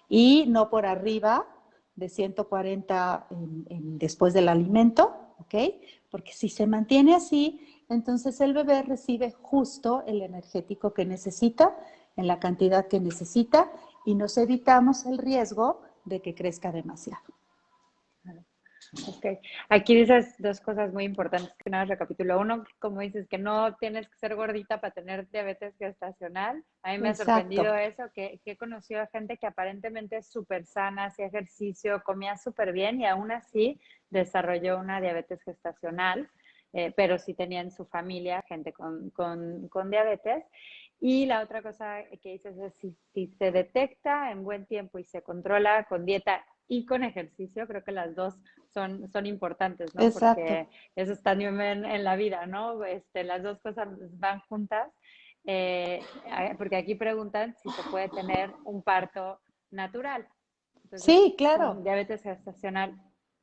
Y no por arriba de 140 después del alimento, ¿ok? Porque si se mantiene así, entonces el bebé recibe justo el energético que necesita, en la cantidad que necesita, y nos evitamos el riesgo de que crezca demasiado. Ok, aquí dices dos cosas muy importantes que nada recapitulo. Uno, como dices, que no tienes que ser gordita para tener diabetes gestacional. A mí me ha Exacto. sorprendido eso, que he conocido a gente que aparentemente es súper sana, hacía ejercicio, comía súper bien y aún así desarrolló una diabetes gestacional, pero sí tenía en su familia gente con diabetes. Y la otra cosa que dices es si se detecta en buen tiempo y se controla con dieta y con ejercicio, creo que las dos son importantes, ¿no? Exacto. Porque eso está en la vida, ¿no? Las dos cosas van juntas. Porque aquí preguntan si se puede tener un parto natural. Entonces, Sí, claro. con diabetes gestacional.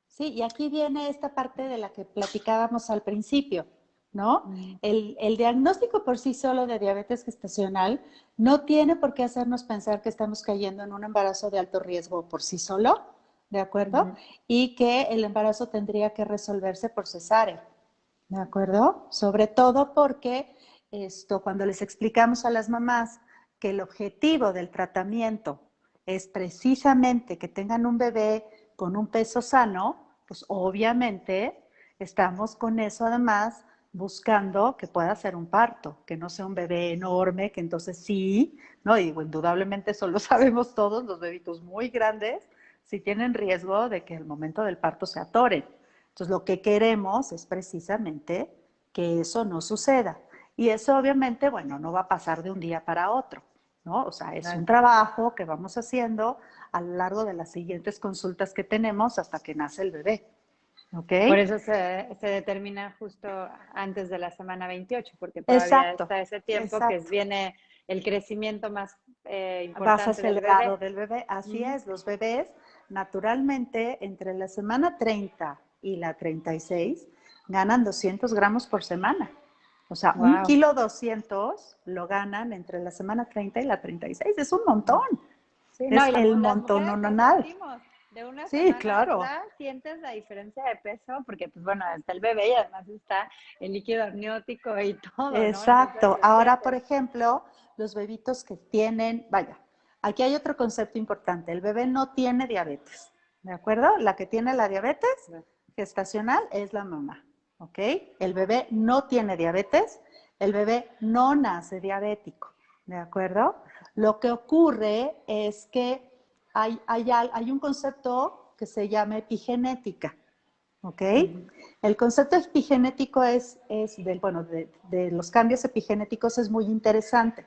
Sí, y aquí viene esta parte de la que platicábamos al principio, ¿no? El diagnóstico por sí solo de diabetes gestacional no tiene por qué hacernos pensar que estamos cayendo en un embarazo de alto riesgo por sí solo, ¿de acuerdo? Y que el embarazo tendría que resolverse por cesárea, ¿de acuerdo? Sobre todo porque cuando les explicamos a las mamás que el objetivo del tratamiento es precisamente que tengan un bebé con un peso sano, pues obviamente estamos con eso además buscando que pueda ser un parto, que no sea un bebé enorme, que entonces sí, ¿no? Y digo, indudablemente eso lo sabemos todos, los bebitos muy grandes sí tienen riesgo de que el momento del parto se atoren. Entonces lo que queremos es precisamente que eso no suceda. Y eso obviamente, bueno, no va a pasar de un día para otro, ¿no? O sea, es un trabajo que vamos haciendo a lo largo de las siguientes consultas que tenemos hasta que nace el bebé. ¿Ok? Por eso se determina justo antes de la semana 28, porque todavía Exacto, está ese tiempo que exacto. viene el crecimiento más Más importante del acelerado bebé. del bebé. Así Ujú. es, los bebés naturalmente entre la semana 30 y la 36 ganan 200 gramos por semana. O sea, un Wow. kilo 200 lo ganan entre la semana 30 y la 36. Es un montón. Sí, no, Es y el las montón mujeres lo nonal. sentimos. De una Sí, semana a claro. otra sientes la diferencia de peso, porque pues bueno, está el bebé y además está el líquido amniótico y todo, ¿no? Entonces Exacto. lo Ahora, por sientes. ejemplo, los bebitos que tienen, vaya, aquí hay otro concepto importante. El bebé no tiene diabetes, ¿de acuerdo? La que tiene la diabetes gestacional es la mamá, ¿ok? El bebé no tiene diabetes, el bebé no nace diabético, ¿de acuerdo? Lo que ocurre es que hay un concepto que se llama epigenética. ¿Ok? Ujú. El concepto epigenético bueno, de los cambios epigenéticos es muy interesante.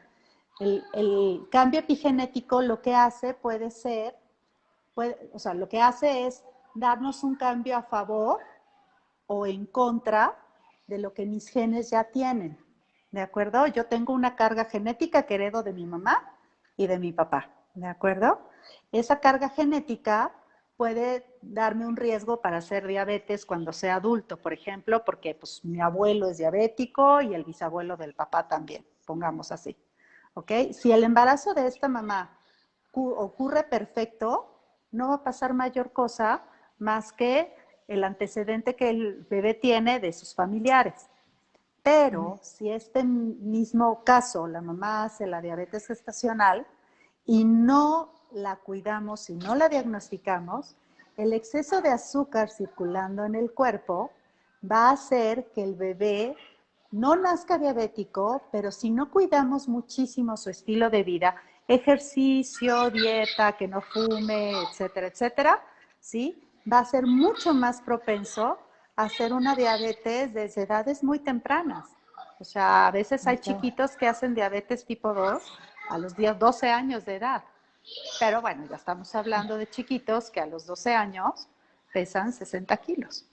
El cambio epigenético lo que hace puede ser, o sea, lo que hace es darnos un cambio a favor o en contra de lo que mis genes ya tienen. ¿De acuerdo? Yo tengo una carga genética que heredo de mi mamá y de mi papá. ¿De acuerdo? Esa carga genética puede darme un riesgo para hacer diabetes cuando sea adulto, por ejemplo, porque pues, mi abuelo es diabético y el bisabuelo del papá también, pongamos así. ¿Ok? Si el embarazo de esta mamá ocurre perfecto, no va a pasar mayor cosa más que el antecedente que el bebé tiene de sus familiares. Pero si este mismo caso, la mamá hace la diabetes gestacional y no la cuidamos y no la diagnosticamos, el exceso de azúcar circulando en el cuerpo va a hacer que el bebé no nazca diabético, pero si no cuidamos muchísimo su estilo de vida, ejercicio, dieta, que no fume, etcétera, ¿sí? Va a ser mucho más propenso a hacer una diabetes desde edades muy tempranas. O sea, a veces hay Okay. chiquitos que hacen diabetes tipo 2 a los 10, 12 años de edad. Pero bueno, ya estamos hablando de chiquitos que a los 12 años pesan 60 kilos,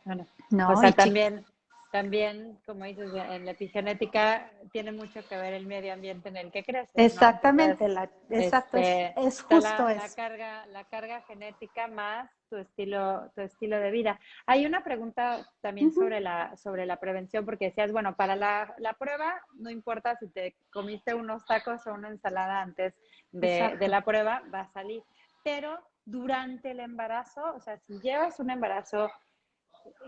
Bueno, o ¿no? sea, Y también, como dices, en la epigenética tiene mucho que ver el medio ambiente en el que creces, ¿no? Entonces, exactamente, exacto, es está justo eso. la carga genética más tu estilo de vida. Hay una pregunta también Uh -huh, sobre la prevención, porque decías, bueno, para la prueba no importa si te comiste unos tacos o una ensalada antes de exacto. la prueba, va a salir. Pero durante el embarazo, o sea, si llevas un embarazo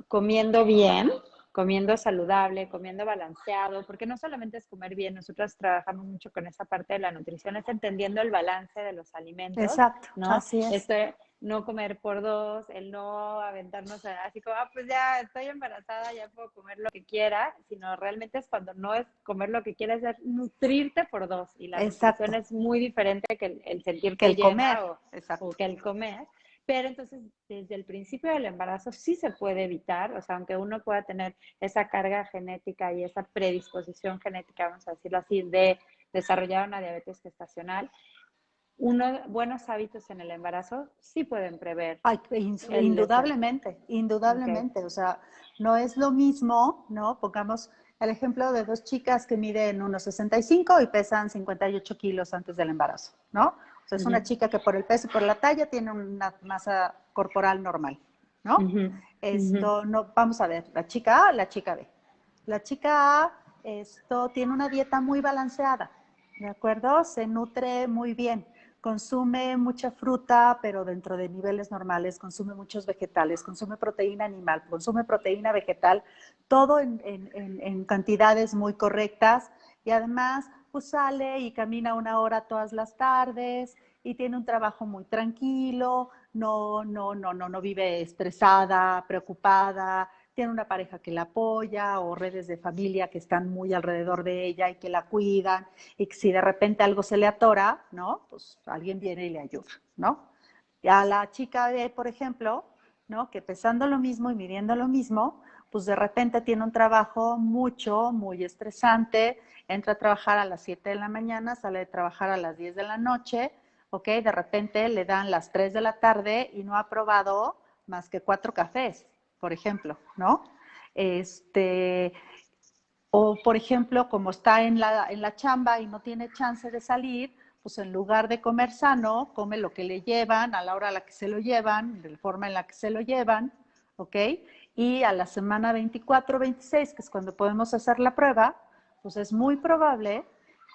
comiendo bien, comiendo saludable, comiendo balanceado, porque no solamente es comer bien, nosotros trabajamos mucho con esa parte de la nutrición, es entendiendo el balance de los alimentos, Exacto, ¿no? así es. No comer por dos, el no aventarnos así como, pues ya estoy embarazada, ya puedo comer lo que quiera, sino realmente es cuando no es comer lo que quieras, es nutrirte por dos. Y la nutrición Exacto. es muy diferente que el Que sentirte el comer, llena o exacto. que el comer. Pero entonces, desde el principio del embarazo sí se puede evitar, o sea, aunque uno pueda tener esa carga genética y esa predisposición genética, vamos a decirlo así, de desarrollar una diabetes gestacional, buenos hábitos en el embarazo sí pueden prever Ay, el desarrollo. Okay. indudablemente. O sea, no es lo mismo, ¿no? Pongamos el ejemplo de dos chicas que miden unos 65 y pesan 58 kilos antes del embarazo, ¿no? O sea, es una Uh-huh. chica que por el peso y por la talla tiene una masa corporal normal, ¿no? Uh-huh. Uh-huh. Esto, no, vamos a ver, la chica A, la chica B. La chica A, tiene una dieta muy balanceada, ¿de acuerdo? Se nutre muy bien, consume mucha fruta, pero dentro de niveles normales, consume muchos vegetales, consume proteína animal, consume proteína vegetal, todo en cantidades muy correctas y además pues sale y camina 1 hora todas las tardes y tiene un trabajo muy tranquilo, no vive estresada, preocupada, tiene una pareja que la apoya o redes de familia que están muy alrededor de ella y que la cuidan, y que si de repente algo se le atora, ¿no? Pues alguien viene y le ayuda, ¿no? Y a la chica B, por ejemplo, ¿no? Que pesando lo mismo y midiendo lo mismo, pues de repente tiene un trabajo muy estresante, entra a trabajar a las 7 de la mañana, sale de trabajar a las 10 de la noche, ¿ok? De repente le dan las 3 de la tarde y no ha probado más que 4 cafés, por ejemplo, ¿no? O, por ejemplo, como está en la chamba y no tiene chance de salir, pues en lugar de comer sano, come lo que le llevan, a la hora a la que se lo llevan, de la forma en la que se lo llevan, ¿ok? Y a la semana 24 o 26, que es cuando podemos hacer la prueba, pues es muy probable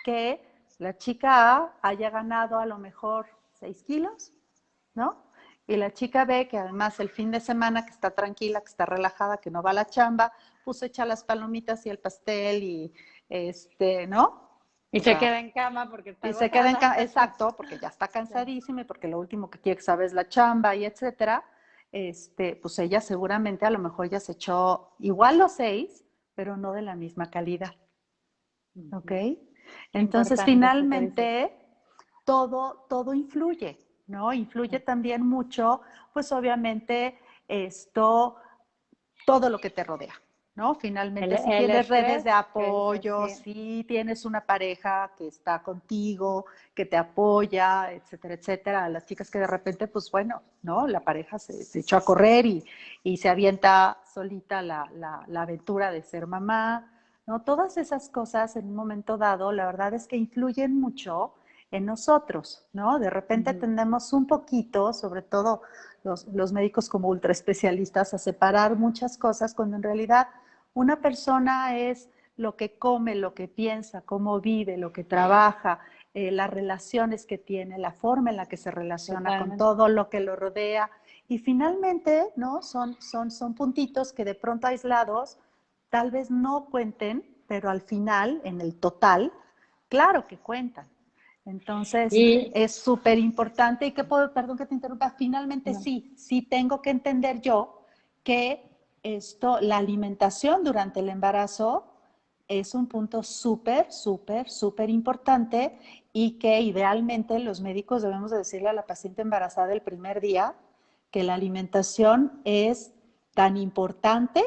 que la chica A haya ganado a lo mejor 6 kilos, ¿no? Y la chica B, que además el fin de semana que está tranquila, que está relajada, que no va a la chamba, pues echa las palomitas y el pastel y ¿no? Y O se sea, queda en cama porque está y se queda en agotada. exacto, porque ya está cansadísima y porque lo último que quiere saber es la chamba y etcétera. Pues ella seguramente a lo mejor ya se echó igual los 6, pero no de la misma calidad. ¿Ok? Qué Entonces, importante eso que dices. finalmente, todo influye, ¿no? Influye también mucho, pues obviamente, esto, todo lo que te rodea, ¿no? Finalmente, si El tienes redes estrés, de que dices, apoyo, sí, si tienes una pareja que está contigo, que te apoya, etcétera, etcétera. Las chicas que de repente, pues bueno, ¿no? La pareja se echó a correr y se avienta solita la aventura de ser mamá, ¿no? Todas esas cosas en un momento dado, la verdad es que influyen mucho en nosotros, ¿no? De repente tendemos un poquito, sobre todo los médicos como ultra especialistas, a separar muchas cosas cuando en realidad una persona es lo que come, lo que piensa, cómo vive, lo que trabaja, las relaciones que tiene, la forma en la que se relaciona con totalmente. todo lo que lo rodea. Y finalmente, ¿no? Son puntitos que de pronto aislados tal vez no cuenten, pero al final, en el total, claro que cuentan. Entonces, Y es súper importante y que puedo, perdón que te interrumpa, finalmente no, sí tengo que entender yo que la alimentación durante el embarazo es un punto súper importante y que idealmente los médicos debemos de decirle a la paciente embarazada el primer día que la alimentación es tan importante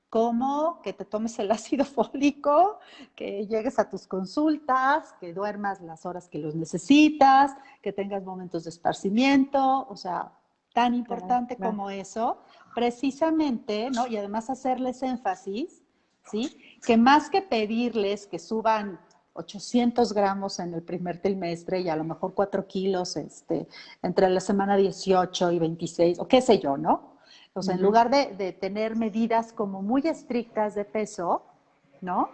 como que te tomes el ácido fólico, que llegues a tus consultas, que duermas las horas que los necesitas, que tengas momentos de esparcimiento, o sea, tan claro, importante claro. como eso, precisamente, ¿no? Y además hacerles énfasis, ¿sí? Que más que pedirles que suban 800 gramos en el primer trimestre y a lo mejor 4 kilos entre la semana 18 y 26, o qué sé yo, ¿no? O sea, en lugar de tener medidas como muy estrictas de peso, ¿no?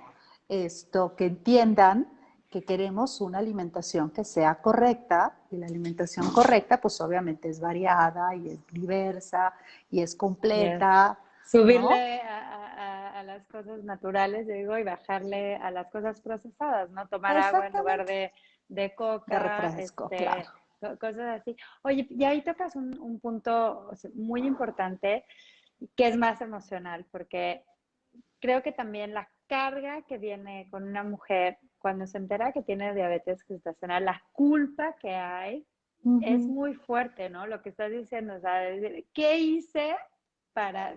Que entiendan que queremos una alimentación que sea correcta y la alimentación correcta pues obviamente es variada y es diversa y es Yes. completa, ¿no? Subirle a las cosas naturales, yo digo, y bajarle a las cosas procesadas, ¿no? Tomar agua en lugar Exactamente. de De coca, refresco, claro. cosas así. Oye, y ahí tocas un punto, o sea, muy importante, que es más emocional, porque creo que también la carga que viene con una mujer cuando se entera que tiene diabetes gestacional, la culpa que hay es Ujú. muy fuerte, ¿no? Lo que estás diciendo, o sea, ¿qué hice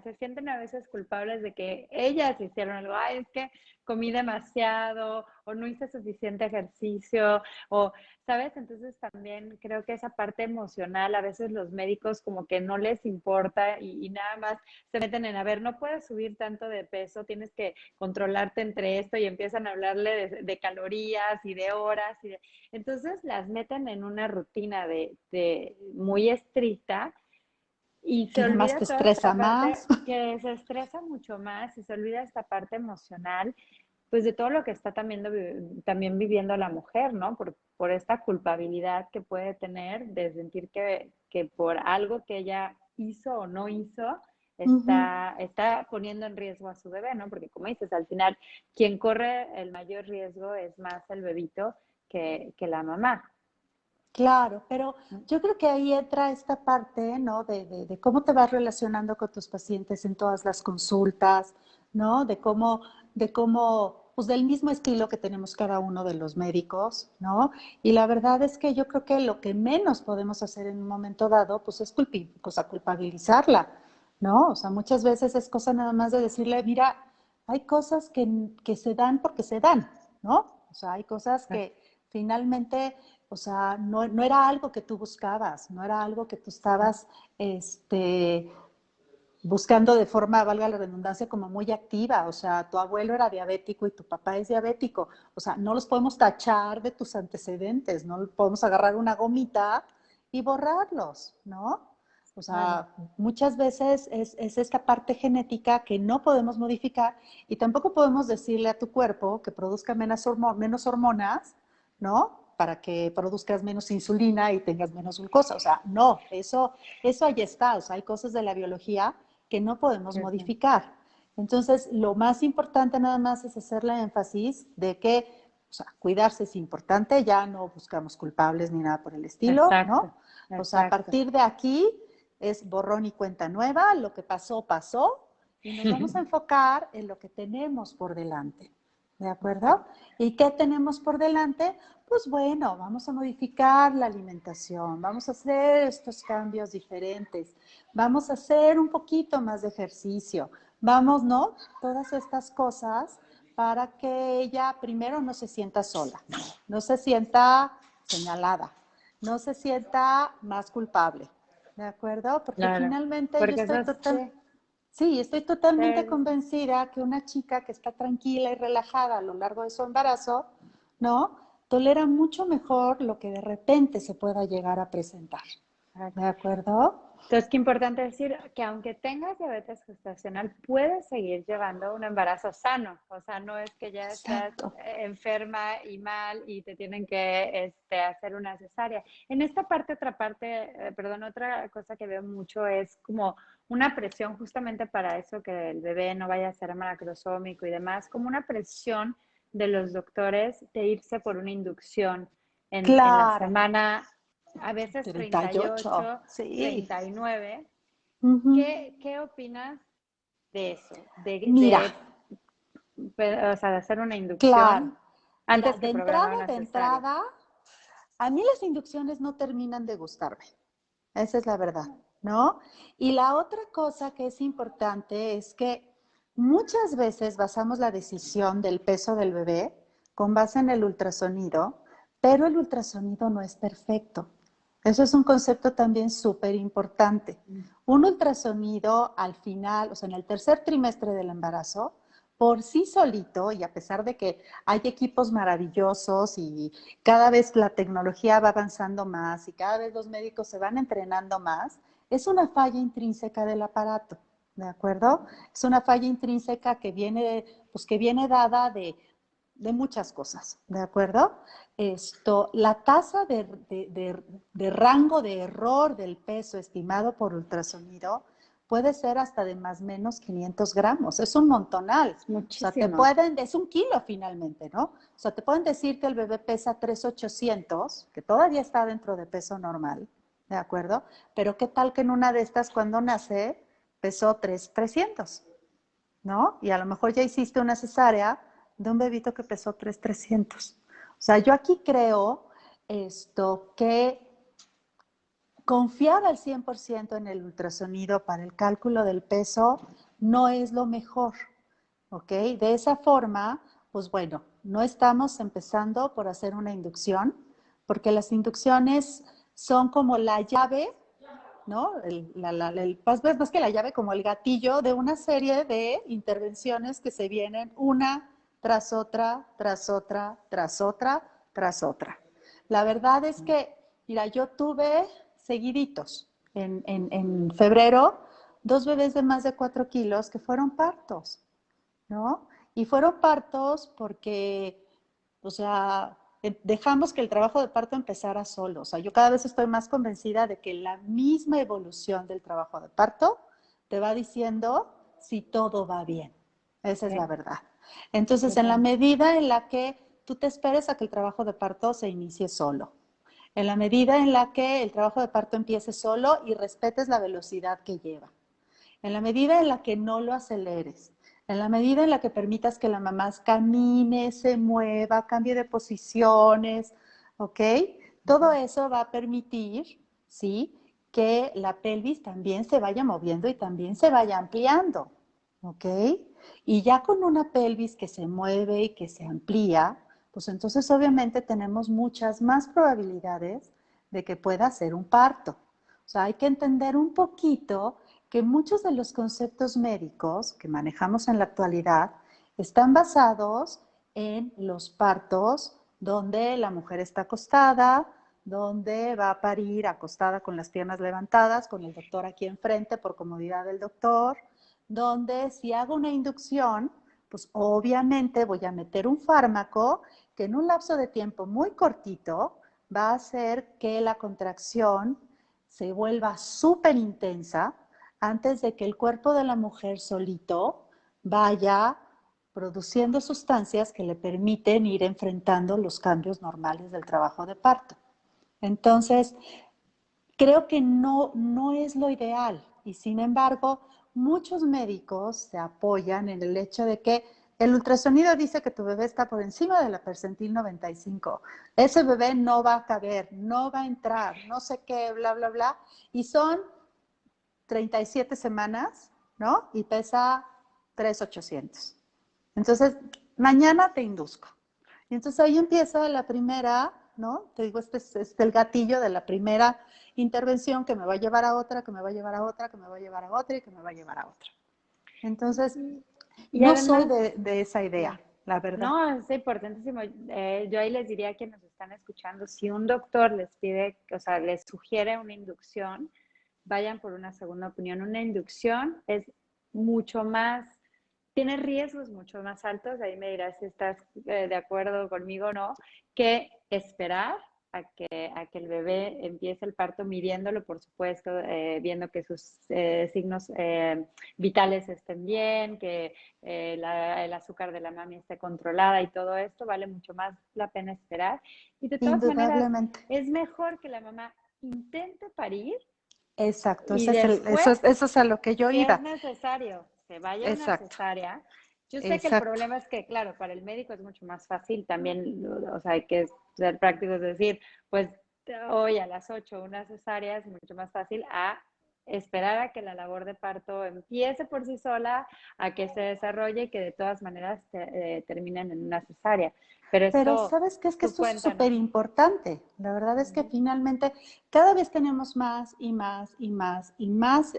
se sienten a veces culpables de que ellas hicieron algo, ay, es que comí demasiado o no hice suficiente ejercicio o, ¿sabes? Entonces también creo que esa parte emocional a veces los médicos como que no les importa y nada más se meten en, a ver, no puedes subir tanto de peso, tienes que controlarte entre esto y empiezan a hablarle de calorías y de horas. Entonces las meten en una rutina de muy estricta y Y se además olvida te toda esta estresa parte más. que se estresa mucho más y se olvida esta parte emocional, pues de todo lo que está también viviendo la mujer, ¿no? Por esta culpabilidad que puede tener de sentir que por algo que ella hizo o no hizo, Ujú. está poniendo en riesgo a su bebé, ¿no? Porque como dices, al final quien corre el mayor riesgo es más el bebito que la mamá. Claro, pero yo creo que ahí entra esta parte, ¿no? De cómo te vas relacionando con tus pacientes en todas las consultas, ¿no? Pues del mismo estilo que tenemos cada uno de los médicos, ¿no? Y la verdad es que yo creo que lo que menos podemos hacer en un momento dado, pues es culpabilizarla, ¿no? O sea, muchas veces es cosa nada más de decirle, mira, hay cosas que se dan porque se dan, ¿no? O sea, hay cosas que finalmente, o sea, no era algo que tú buscabas, no era algo que tú estabas buscando de forma, valga la redundancia, como muy activa. O sea, tu abuelo era diabético y tu papá es diabético. O sea, no los podemos tachar de tus antecedentes, no podemos agarrar una gomita y borrarlos, ¿no? O sea, muchas veces es esta parte genética que no podemos modificar y tampoco podemos decirle a tu cuerpo que produzca menos hormonas, ¿no? Para que produzcas menos insulina y tengas menos glucosa. O sea, no, eso ahí está. O sea, hay cosas de la biología que no podemos modificar. Entonces, lo más importante nada más es hacerle énfasis de que, o sea, cuidarse es importante, ya no buscamos culpables ni nada por el estilo, Exacto, ¿no? O sea, a partir de aquí es borrón y cuenta nueva, lo que pasó, pasó, y nos vamos a enfocar en lo que tenemos por delante, ¿de acuerdo? ¿Y qué tenemos por delante? Pues bueno, vamos a modificar la alimentación, vamos a hacer estos cambios diferentes, vamos a hacer un poquito más de ejercicio, vamos, ¿no? Todas estas cosas para que ella primero no se sienta sola, no se sienta señalada, no se sienta más culpable, ¿de acuerdo? Porque claro, finalmente yo porque estoy eso total, sí, estoy totalmente sí, convencida que una chica que está tranquila y relajada a lo largo de su embarazo, ¿no? Tolera mucho mejor lo que de repente se pueda llegar a presentar. ¿De acuerdo? entonces, qué importante decir que aunque tengas diabetes gestacional, puedes seguir llevando un embarazo sano. O sea, no es que ya estás Exacto. enferma y mal y te tienen que hacer una cesárea. En esta parte, perdón, otra cosa que veo mucho es como una presión justamente para eso, que el bebé no vaya a ser macrosómico y demás, como una presión de los doctores de irse por una inducción en la Claro. semana a veces 38, 38, sí. 39. Ujú. ¿Qué opinas de eso? Mira, O sea, de hacer una claro. inducción Mira, antes que programar una de cesárea. entrada, a mí las inducciones no terminan de gustarme. Esa es la verdad, ¿no? Y la otra cosa que es importante es que muchas veces basamos la decisión del peso del bebé con base en el ultrasonido, pero el ultrasonido no es perfecto. Eso es un concepto también súper importante. Un ultrasonido al final, o sea, en el tercer trimestre del embarazo, por sí solito, y a pesar de que hay equipos maravillosos y cada vez la tecnología va avanzando más y cada vez los médicos se van entrenando más, es una falla intrínseca del aparato, ¿de acuerdo? Es una falla intrínseca pues que viene dada de muchas cosas, ¿de acuerdo? La tasa de rango de error del peso estimado por ultrasonido puede ser hasta de más o menos 500 gramos, es un montonal. Es O sea, muchísimo. es un kilo finalmente, ¿no? O sea, te pueden decir que el bebé pesa 3,800, que todavía está dentro de peso normal, ¿de acuerdo? Pero ¿qué tal que en una de estas cuando nace pesó 3,300, ¿no? Y a lo mejor ya hiciste una cesárea de un bebito que pesó 3,300. O sea, yo aquí creo que confiar al 100% en el ultrasonido para el cálculo del peso no es lo mejor, ¿ok? De esa forma, pues bueno, no estamos empezando por hacer una inducción, porque las inducciones son como la llave, ¿no? Más que la llave, como el gatillo de una serie de intervenciones que se vienen una tras otra, tras otra, tras otra, tras otra. La verdad es que, mira, yo tuve seguiditos en febrero 2 bebés de más de 4 kilos que fueron partos, ¿no? Y fueron partos porque, o sea, dejamos que el trabajo de parto empezara solo. O sea, yo cada vez estoy más convencida de que la misma evolución del trabajo de parto te va diciendo si todo va bien. Esa es la verdad. Entonces, en la medida en la que tú te esperes a que el trabajo de parto se inicie solo, En la medida en la que el trabajo de parto empiece solo y respetes la velocidad que lleva. En la medida en la que no lo aceleres. En la medida en la que permitas que la mamá camine, se mueva, cambie de posiciones, ¿ok? Todo eso va a permitir, ¿sí?, que la pelvis también se vaya moviendo y también se vaya ampliando, ¿ok? Y ya con una pelvis que se mueve y que se amplía, pues entonces obviamente tenemos muchas más probabilidades de que pueda ser un parto. O sea, hay que entender un poquito que muchos de los conceptos médicos que manejamos en la actualidad están basados en los partos donde la mujer está acostada, donde va a parir acostada con las piernas levantadas, con el doctor aquí enfrente por comodidad del doctor, donde si hago una inducción, pues obviamente voy a meter un fármaco que en un lapso de tiempo muy cortito va a hacer que la contracción se vuelva súper intensa antes de que el cuerpo de la mujer solito vaya produciendo sustancias que le permiten ir enfrentando los cambios normales del trabajo de parto. Entonces, creo que no es lo ideal y sin embargo, muchos médicos se apoyan en el hecho de que el ultrasonido dice que tu bebé está por encima de la percentil 95. Ese bebé no va a caber, no va a entrar, no sé qué, bla, bla, bla. Y son 37 semanas, ¿no? Y pesa 3,800. Entonces, mañana te induzco. Y entonces ahí empieza la primera, ¿no? Te digo, este es el gatillo de la primera intervención que me va a llevar a otra, que me va a llevar a otra, que me va a llevar a otra y que me va a llevar a otra. Entonces, Y no soy además, de esa idea, la verdad. no, es importantísimo. Yo ahí les diría a quienes nos están escuchando, si un doctor les pide, o sea, les sugiere una inducción, vayan por una segunda opinión. Una inducción es mucho más, tiene riesgos mucho más altos, ahí me dirás si estás de acuerdo conmigo o no, que esperar a que el bebé empiece el parto, midiéndolo, por supuesto, viendo que sus signos vitales estén bien, que el azúcar de la mami esté controlada y todo esto, vale mucho más la pena esperar. Y de todas maneras, Indudablemente. es mejor que la mamá intente parir Exacto, y eso después, es a lo que yo si es iba. necesario, se vaya a una Exacto, cesárea. Yo sé que el exacto. problema es que, claro, para el médico es mucho más fácil también, o sea, hay que ser prácticos, es decir, pues hoy a las 8 una cesárea es mucho más fácil a esperar a que la labor de parto empiece por sí sola, a que se desarrolle y que de todas maneras terminen en una cesárea. Pero Pero esto, ¿sabes qué? Es que tú esto es cuéntanos. súper importante. La verdad es que finalmente cada vez tenemos más y más y más y más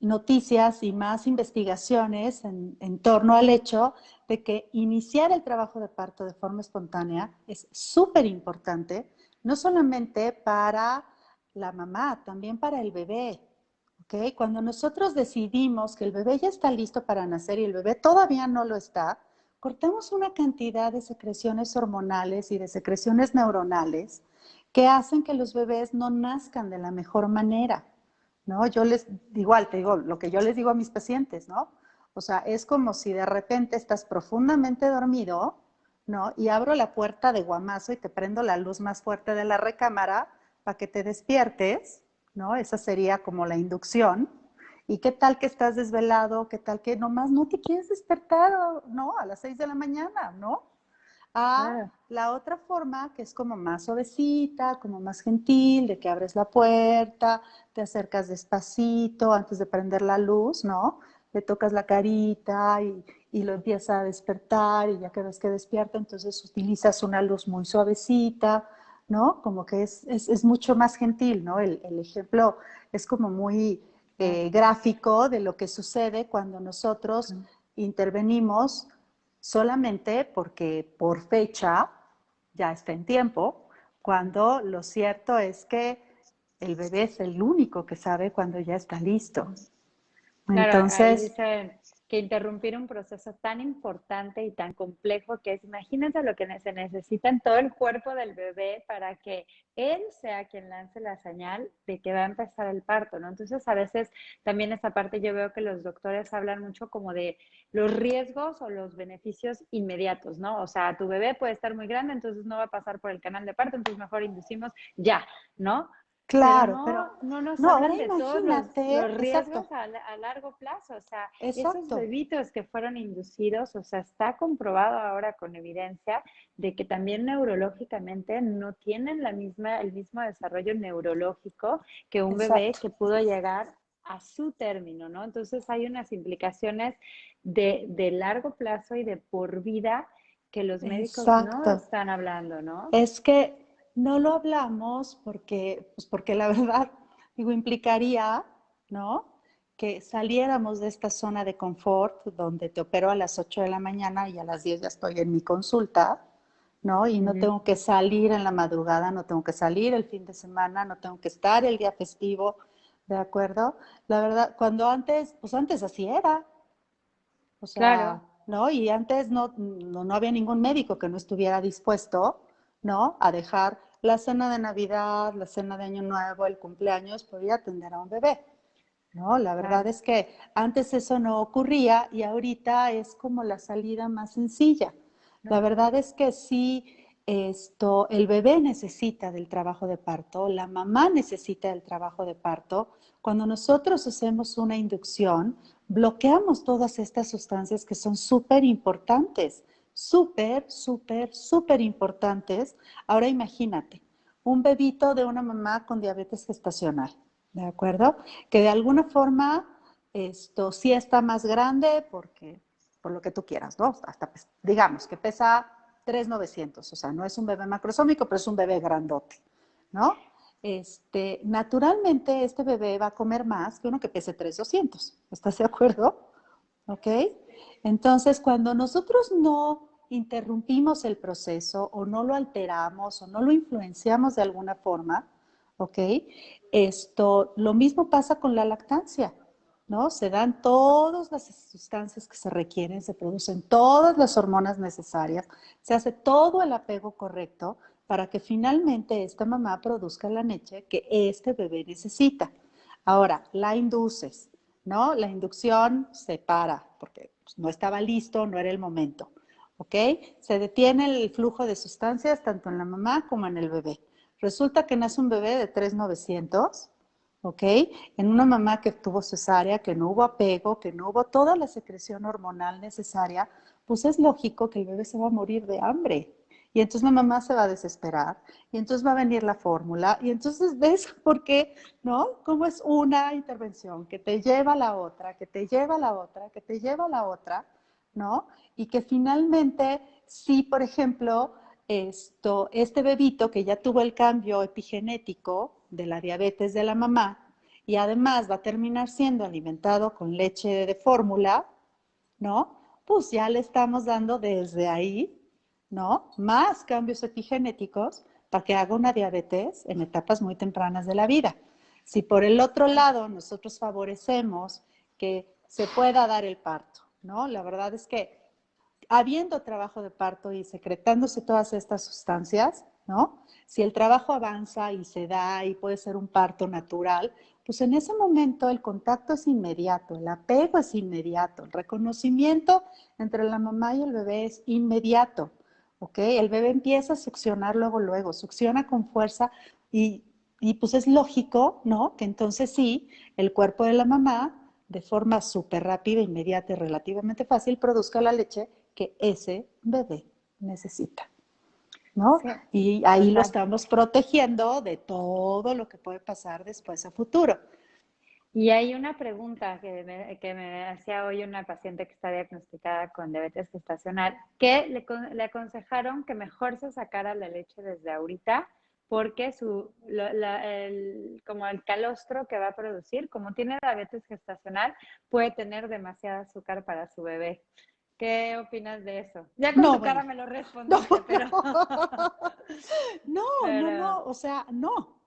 noticias y más investigaciones en torno al hecho de que iniciar el trabajo de parto de forma espontánea es súper importante, no solamente para la mamá, también para el bebé. ¿Okay? Cuando nosotros decidimos que el bebé ya está listo para nacer y el bebé todavía no lo está, cortamos una cantidad de secreciones hormonales y de secreciones neuronales que hacen que los bebés no nazcan de la mejor manera. ¿No? Yo les, igual te digo, lo que yo les digo a mis pacientes, ¿no? O sea, es como si de repente estás profundamente dormido, ¿no? Y abro la puerta de guamazo y te prendo la luz más fuerte de la recámara para que te despiertes, ¿no? Esa sería como la inducción. ¿Y qué tal que estás desvelado? ¿Qué tal que nomás no te quieres despertar, ¿no? A las 6 de la mañana, ¿no? A Claro. la otra forma, que es como más suavecita, como más gentil, de que abres la puerta, te acercas despacito antes de prender la luz, ¿no? Le tocas la carita y lo empieza a despertar y ya que ves que despierta, entonces utilizas una luz muy suavecita, ¿no? Como que es mucho más gentil, ¿no? El ejemplo es como muy gráfico de lo que sucede cuando nosotros intervenimos solamente porque por fecha ya está en tiempo, cuando lo cierto es que el bebé es el único que sabe cuando ya está listo. Claro, ahí Entonces, dicen, que interrumpir un proceso tan importante y tan complejo que es, imagínense lo que se necesita en todo el cuerpo del bebé para que él sea quien lance la señal de que va a empezar el parto, ¿no? Entonces, a veces también esta parte yo veo que los doctores hablan mucho como de los riesgos o los beneficios inmediatos, ¿no? O sea, tu bebé puede estar muy grande, entonces no va a pasar por el canal de parto, entonces mejor inducimos ya, ¿no? Pero Claro, pero no nos no, ahora hablan de todos imagínate, los exacto, riesgos a largo plazo. O sea, esos exacto, bebitos que fueron inducidos, o sea, está comprobado ahora con evidencia de que también neurológicamente no tienen el mismo desarrollo neurológico que un bebé exacto, que pudo llegar a su término, ¿no? Entonces hay unas implicaciones de largo plazo y de por vida que los médicos no exacto. están hablando, ¿no? Es que no lo hablamos porque, pues porque la verdad, digo, implicaría, ¿no? Que saliéramos de esta zona de confort donde te opero a las 8 de la mañana y a las 10 ya estoy en mi consulta, ¿no? Y no Ujú. tengo que salir en la madrugada, no tengo que salir el fin de semana, no tengo que estar el día festivo, ¿de acuerdo? La verdad, cuando antes, pues antes así era, o sea, Claro. ¿no? Y antes no había ningún médico que no estuviera dispuesto, ¿no? A dejar la cena de Navidad, la cena de Año Nuevo, el cumpleaños, por ir a atender a un bebé, ¿no? La verdad Claro. es que antes eso no ocurría y ahorita es como la salida más sencilla. La verdad es que sí, el bebé necesita del trabajo de parto, la mamá necesita del trabajo de parto. Cuando nosotros hacemos una inducción, bloqueamos todas estas sustancias que son súper importantes, súper importantes. Ahora imagínate, un bebito de una mamá con diabetes gestacional, ¿de acuerdo? Que de alguna forma esto sí está más grande porque por lo que tú quieras, ¿no? Hasta pues, digamos que pesa 3,900, o sea, no es un bebé macrosómico, pero es un bebé grandote, ¿no? Naturalmente este bebé va a comer más que uno que pese 3,200. ¿Estás de acuerdo? ¿Ok? Entonces, cuando nosotros no interrumpimos el proceso o no lo alteramos o no lo influenciamos de alguna forma, ¿ok? Lo mismo pasa con la lactancia, ¿no? Se dan todas las sustancias que se requieren, se producen todas las hormonas necesarias, se hace todo el apego correcto para que finalmente esta mamá produzca la leche que este bebé necesita. Ahora, la induces, ¿no? La inducción se para porque pues, no estaba listo, no era el momento, ¿ok? Se detiene el flujo de sustancias tanto en la mamá como en el bebé. Resulta que nace un bebé de 3,900, ¿ok? En una mamá que tuvo cesárea, que no hubo apego, que no hubo toda la secreción hormonal necesaria, pues es lógico que el bebé se va a morir de hambre. Y entonces la mamá se va a desesperar, y entonces va a venir la fórmula, y entonces ves por qué, ¿no? Cómo es una intervención que te lleva a la otra, que te lleva a la otra, que te lleva a la otra, ¿no? Y que finalmente, si por ejemplo, este bebito que ya tuvo el cambio epigenético de la diabetes de la mamá y además va a terminar siendo alimentado con leche de fórmula, ¿no? Pues ya le estamos dando desde ahí, ¿no? Más cambios epigenéticos para que haga una diabetes en etapas muy tempranas de la vida. Si por el otro lado nosotros favorecemos que se pueda dar el parto, ¿no? La verdad es que habiendo trabajo de parto y secretándose todas estas sustancias, ¿no? Si el trabajo avanza y se da y puede ser un parto natural, pues en ese momento el contacto es inmediato, el apego es inmediato, el reconocimiento entre la mamá y el bebé es inmediato, ¿ok? El bebé empieza a succionar luego, succiona con fuerza y pues es lógico, ¿no? Que entonces sí, el cuerpo de la mamá de forma súper rápida, inmediata y relativamente fácil produzca la leche que ese bebé necesita, ¿no? Sí, Y ahí lo total. estamos protegiendo de todo lo que puede pasar después a futuro. Y hay una pregunta que me hacía hoy una paciente que está diagnosticada con diabetes gestacional, que le aconsejaron que mejor se sacara la leche desde ahorita, porque como el calostro que va a producir, como tiene diabetes gestacional, puede tener demasiada azúcar para su bebé. ¿Qué opinas de eso? Ya con No, tu cara bueno, me lo no, respondiste, pero, no, pero o sea, no.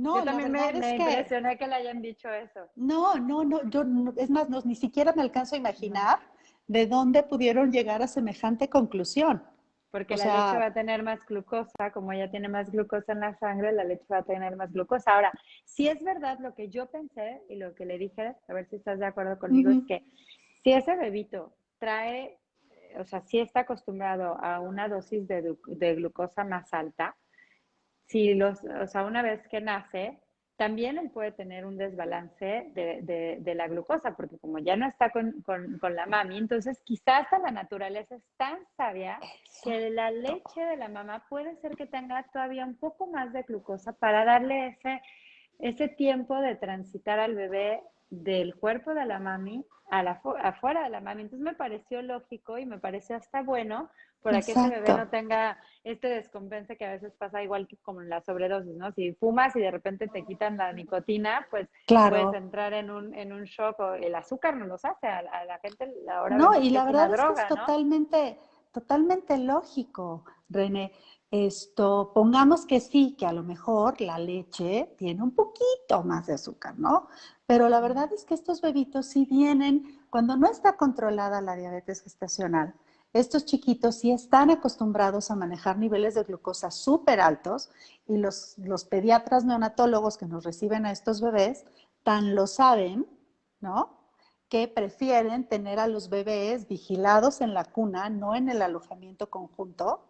No, Yo la también verdad es me que impresioné que le hayan dicho eso. no, es más, no, ni siquiera me alcanzo a No. imaginar de dónde pudieron llegar a semejante conclusión. Porque O la leche va sea, a tener más glucosa, como ella tiene más glucosa en la sangre, la leche va a tener más glucosa. Ahora, si es verdad lo que yo pensé y lo que le dije, a ver si estás de acuerdo conmigo, es ujú, que si ese bebito trae, o sea, si está acostumbrado a una dosis de glucosa más alta, si o sea, una vez que nace, también él puede tener un desbalance de la glucosa, porque como ya no está con la mami, entonces quizás hasta la naturaleza es tan sabia que la exacto, leche de la mamá puede ser que tenga todavía un poco más de glucosa para darle ese tiempo de transitar al bebé del cuerpo de la mami afuera de la mami. Entonces me pareció lógico y me pareció hasta bueno para que ese bebé exacto. no tenga este descompense que a veces pasa igual que como en la sobredosis, ¿no? Si fumas y de repente te quitan la nicotina, pues puedes Claro. entrar en un shock, o el azúcar no los hace, a la gente ahora No, vemos y que la es una verdad es que es droga, ¿no? totalmente lógico, René. Pongamos que sí, que a lo mejor la leche tiene un poquito más de azúcar, ¿no? Pero la verdad es que estos bebitos sí vienen, cuando no está controlada la diabetes gestacional, estos chiquitos sí están acostumbrados a manejar niveles de glucosa súper altos y los pediatras neonatólogos que nos reciben a estos bebés tan lo saben, ¿no? Que prefieren tener a los bebés vigilados en la cuna, no en el alojamiento conjunto,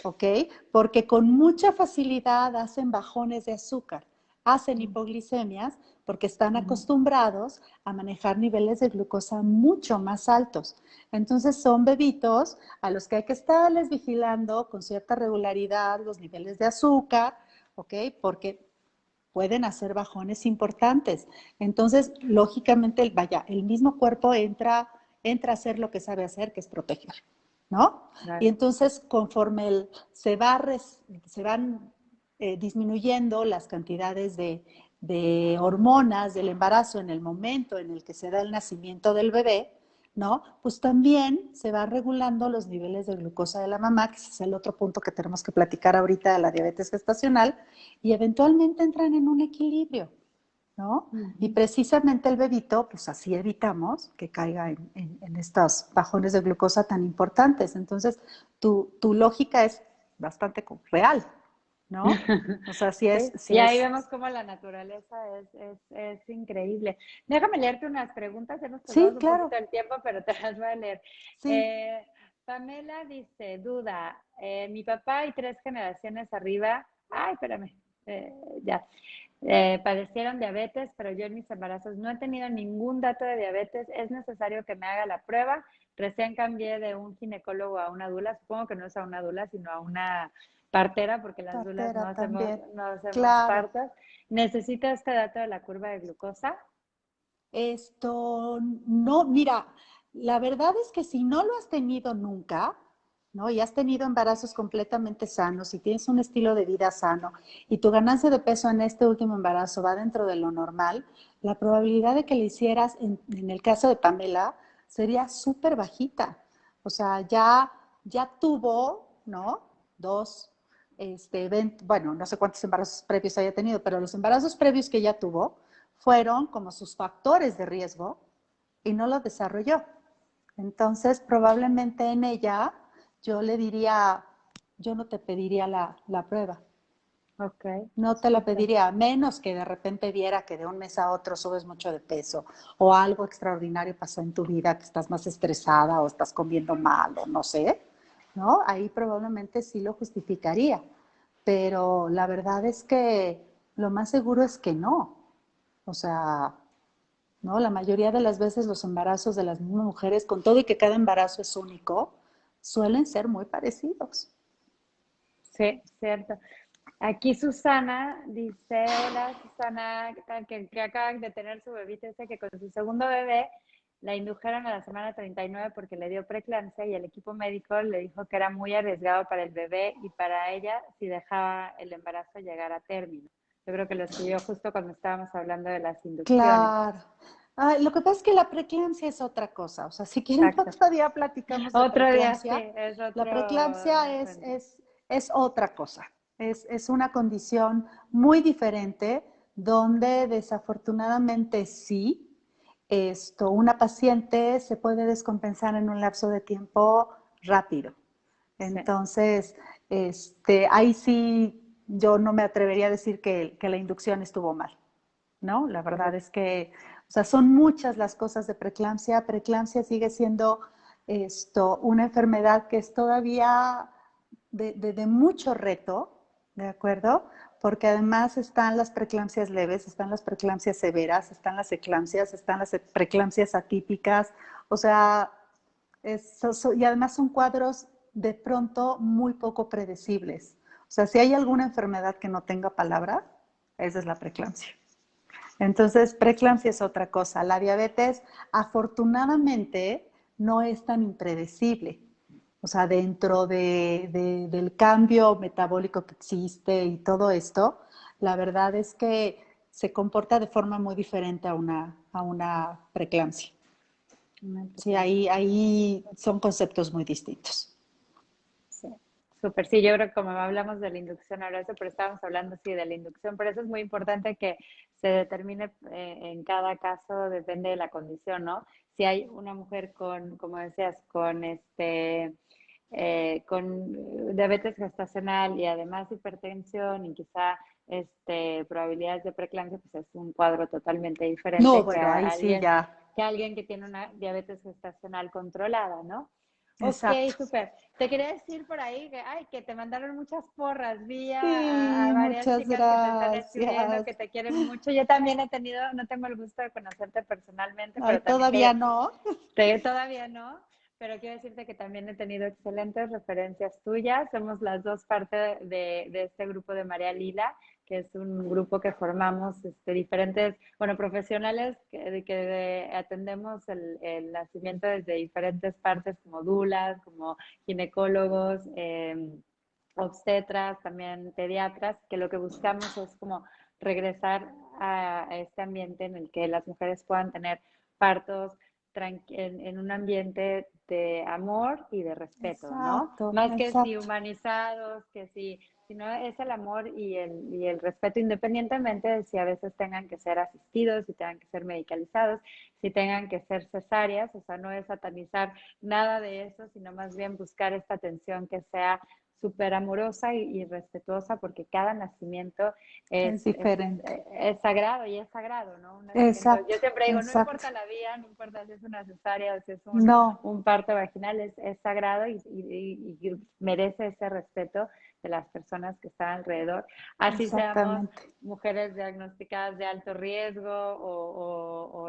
¿ok? Porque con mucha facilidad hacen bajones de azúcar, hacen hipoglicemias porque están acostumbrados a manejar niveles de glucosa mucho más altos. Entonces son bebitos a los que hay que estarles vigilando con cierta regularidad los niveles de azúcar, ¿ok? Porque pueden hacer bajones importantes. Entonces, lógicamente, vaya, el mismo cuerpo entra a hacer lo que sabe hacer, que es proteger, ¿no? Y Claro. entonces, conforme se van disminuyendo las cantidades de hormonas del embarazo en el momento en el que se da el nacimiento del bebé, ¿no? Pues también se van regulando los niveles de glucosa de la mamá, que ese es el otro punto que tenemos que platicar ahorita de la diabetes gestacional, y eventualmente entran en un equilibrio, ¿no? Y Ujú. precisamente el bebito, pues así evitamos que caiga en estos bajones de glucosa tan importantes. Entonces, tu lógica es bastante real, ¿no? O sea, Sí, y ahí vemos cómo la naturaleza es increíble. Déjame leerte unas preguntas, ya nos sí, pasamos un claro, poquito el tiempo, pero te las voy a leer. sí, Eh, Pamela dice, duda, mi papá y 3 generaciones arriba, ay, espérame, ya, padecieron diabetes, pero yo en mis embarazos no he tenido ningún dato de diabetes, es necesario que me haga la prueba. Recién cambié de un ginecólogo a una dula, supongo que no es a una dula, sino a una partera, porque las dulas partera también, no hacemos claro. partos. Necesito este dato de la curva de glucosa. No, mira, la verdad es que si no lo has tenido nunca, ¿no? Y has tenido embarazos completamente sanos y tienes un estilo de vida sano y tu ganancia de peso en este último embarazo va dentro de lo normal, la probabilidad de que le hicieras, en el caso de Pamela, sería súper bajita. O sea, ya tuvo, ¿no? Dos, bueno, no sé cuántos embarazos previos haya tenido, pero los embarazos previos que ya tuvo, fueron como sus factores de riesgo y no lo desarrolló. Entonces, probablemente en ella yo le diría, yo no te pediría la prueba. Ok, No te la súper. pediría, a menos que de repente viera que de un mes a otro subes mucho de peso o algo extraordinario pasó en tu vida, que estás más estresada o estás comiendo mal o no sé, ¿no? Ahí probablemente sí lo justificaría. Pero la verdad es que lo más seguro es que no. O sea, ¿no? La mayoría de las veces los embarazos de las mismas mujeres, con todo y que cada embarazo es único, suelen ser muy parecidos. Sí, cierto. Aquí Susana dice, hola Susana, ¿qué tal? Que acaban de tener su bebito, dice que con su segundo bebé la indujeron a la semana 39 porque le dio preeclampsia y el equipo médico le dijo que era muy arriesgado para el bebé y para ella si dejaba el embarazo llegar a término. Yo creo que lo escribió justo cuando estábamos hablando de las inducciones. Claro. Ay, lo que pasa es que la preeclampsia es otra cosa. O sea, si quieren, Exacto. otro día platicamos de Otro día, sí, preeclampsia. es La otro preeclampsia cuento. es otra cosa. Es una condición muy diferente donde desafortunadamente sí, una paciente se puede descompensar en un lapso de tiempo rápido. Entonces, ahí sí yo no me atrevería a decir que la inducción estuvo mal, ¿no? La verdad es que, o sea, son muchas las cosas de preeclampsia. Preeclampsia sigue siendo una enfermedad que es todavía de mucho reto, ¿de acuerdo? Porque además están las preeclampsias leves, están las preeclampsias severas, están las eclampsias, están las preeclampsias atípicas, o sea, y además son cuadros de pronto muy poco predecibles. O sea, si hay alguna enfermedad que no tenga palabra, esa es la preeclampsia. Entonces, preeclampsia es otra cosa. La diabetes, afortunadamente, no es tan impredecible. O sea, dentro del cambio metabólico que existe y todo esto, la verdad es que se comporta de forma muy diferente a una preeclampsia. Sí, ahí son conceptos muy distintos. Sí, súper. Sí, yo creo que como hablamos de la inducción ahora, eso, pero estábamos hablando sí de la inducción, pero eso es muy importante que se determine en cada caso, depende de la condición, ¿no? Si hay una mujer con, como decías, con diabetes gestacional y además hipertensión y quizá probabilidades de preeclampsia, pues es un cuadro totalmente No, diferente bueno, ahí sí ya. que alguien que tiene una diabetes gestacional controlada, ¿no? Ok, Exacto. súper. Te quería decir por ahí que te mandaron muchas porras. Vi a Sí, varias muchas chicas que te están escribiendo, gracias. que te quieren mucho. Yo también he tenido, no tengo el gusto de conocerte personalmente, Ay, pero también todavía no. todavía no. Pero quiero decirte que también he tenido excelentes referencias tuyas. Somos las dos partes de este grupo de María Lila, que es un grupo que formamos diferentes, bueno, profesionales que atendemos el nacimiento desde diferentes partes, como dulas, como ginecólogos, obstetras, también pediatras, que lo que buscamos es como regresar a este ambiente en el que las mujeres puedan tener partos en un ambiente de amor y de respeto, ¿no? Exacto, Más que si exacto. humanizados, que si sino es el amor y el respeto, independientemente de si a veces tengan que ser asistidos, si tengan que ser medicalizados, si tengan que ser cesáreas, o sea, no es satanizar nada de eso, sino más bien buscar esta atención que sea súper amorosa y respetuosa, porque cada nacimiento Es diferente. es sagrado y es sagrado, ¿no? Un nacimiento, yo Exacto, siempre digo, no exacto. importa la vía, no importa si es una cesárea o si es No, un parto vaginal, es sagrado y merece ese respeto de las personas que están alrededor. Así seamos exactamente. mujeres diagnosticadas de alto riesgo o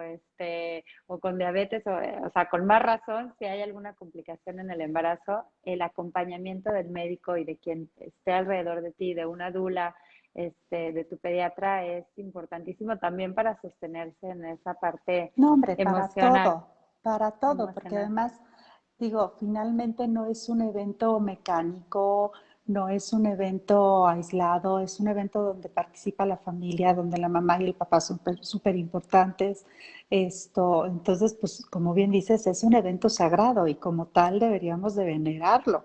con diabetes, o sea, con más razón, si hay alguna complicación en el embarazo, el acompañamiento del médico y de quien esté alrededor de ti, de una dula, de tu pediatra, es importantísimo también para sostenerse en esa parte No, hombre, emocional. para todo, porque Emocional. además, digo, finalmente no es un evento mecánico, no es un evento aislado, es un evento donde participa la familia, donde la mamá y el papá son súper importantes. Entonces, pues, como bien dices, es un evento sagrado y como tal deberíamos de venerarlo,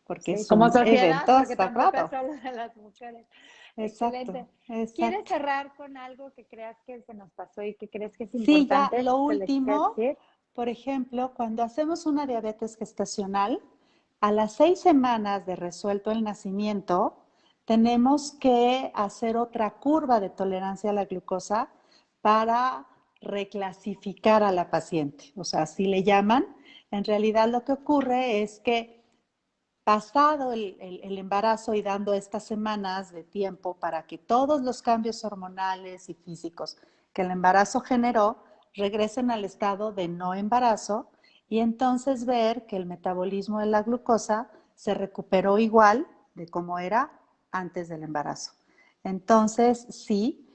porque Sí, es como un sociedad, evento porque tampoco es sagrado. solo de las mujeres. Excelente. Exacto, ¿Quieres exacto. cerrar con algo que creas que se nos pasó y que crees que es Sí, ya importante lo que les quieras último, decir? por ejemplo, cuando hacemos una diabetes gestacional, a las 6 semanas de resuelto el nacimiento, tenemos que hacer otra curva de tolerancia a la glucosa para reclasificar a la paciente. O sea, así le llaman. En realidad lo que ocurre es que pasado el embarazo y dando estas semanas de tiempo para que todos los cambios hormonales y físicos que el embarazo generó regresen al estado de no embarazo y entonces ver que el metabolismo de la glucosa se recuperó igual de como era antes del embarazo. Entonces, sí,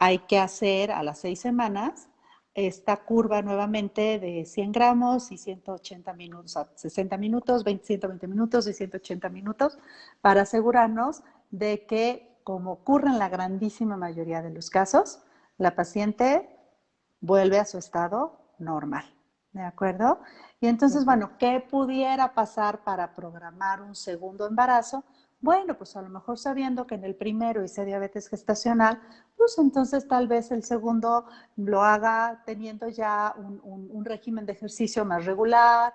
hay que hacer a las 6 semanas esta curva nuevamente de 100 gramos y 180 minutos, 60 minutos, 120 minutos y 180 minutos, para asegurarnos de que, como ocurre en la grandísima mayoría de los casos, la paciente vuelve a su estado normal. ¿De acuerdo? Y entonces, Súper. bueno, ¿qué pudiera pasar para programar un segundo embarazo? Bueno, pues a lo mejor sabiendo que en el primero hice diabetes gestacional, pues entonces tal vez el segundo lo haga teniendo ya un régimen de ejercicio más regular,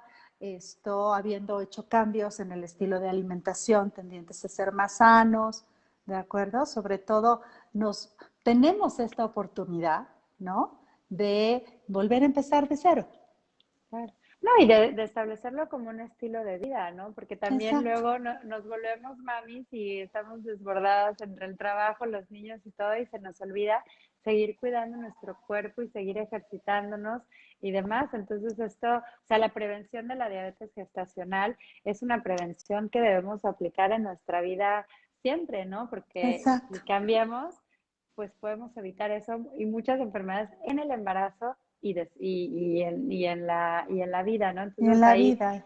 habiendo hecho cambios en el estilo de alimentación tendientes a ser más sanos, ¿de acuerdo? Sobre todo tenemos esta oportunidad, ¿no? De volver a empezar de cero. Claro. No, y de establecerlo como un estilo de vida, ¿no? Porque también Exacto. luego nos volvemos mamis y estamos desbordadas entre el trabajo, los niños y todo, y se nos olvida seguir cuidando nuestro cuerpo y seguir ejercitándonos y demás. Entonces esto, o sea, la prevención de la diabetes gestacional es una prevención que debemos aplicar en nuestra vida siempre, ¿no? Porque Exacto. si cambiamos, pues podemos evitar eso y muchas enfermedades en el embarazo y en la vida, ¿no? Y en Entonces la ahí vida.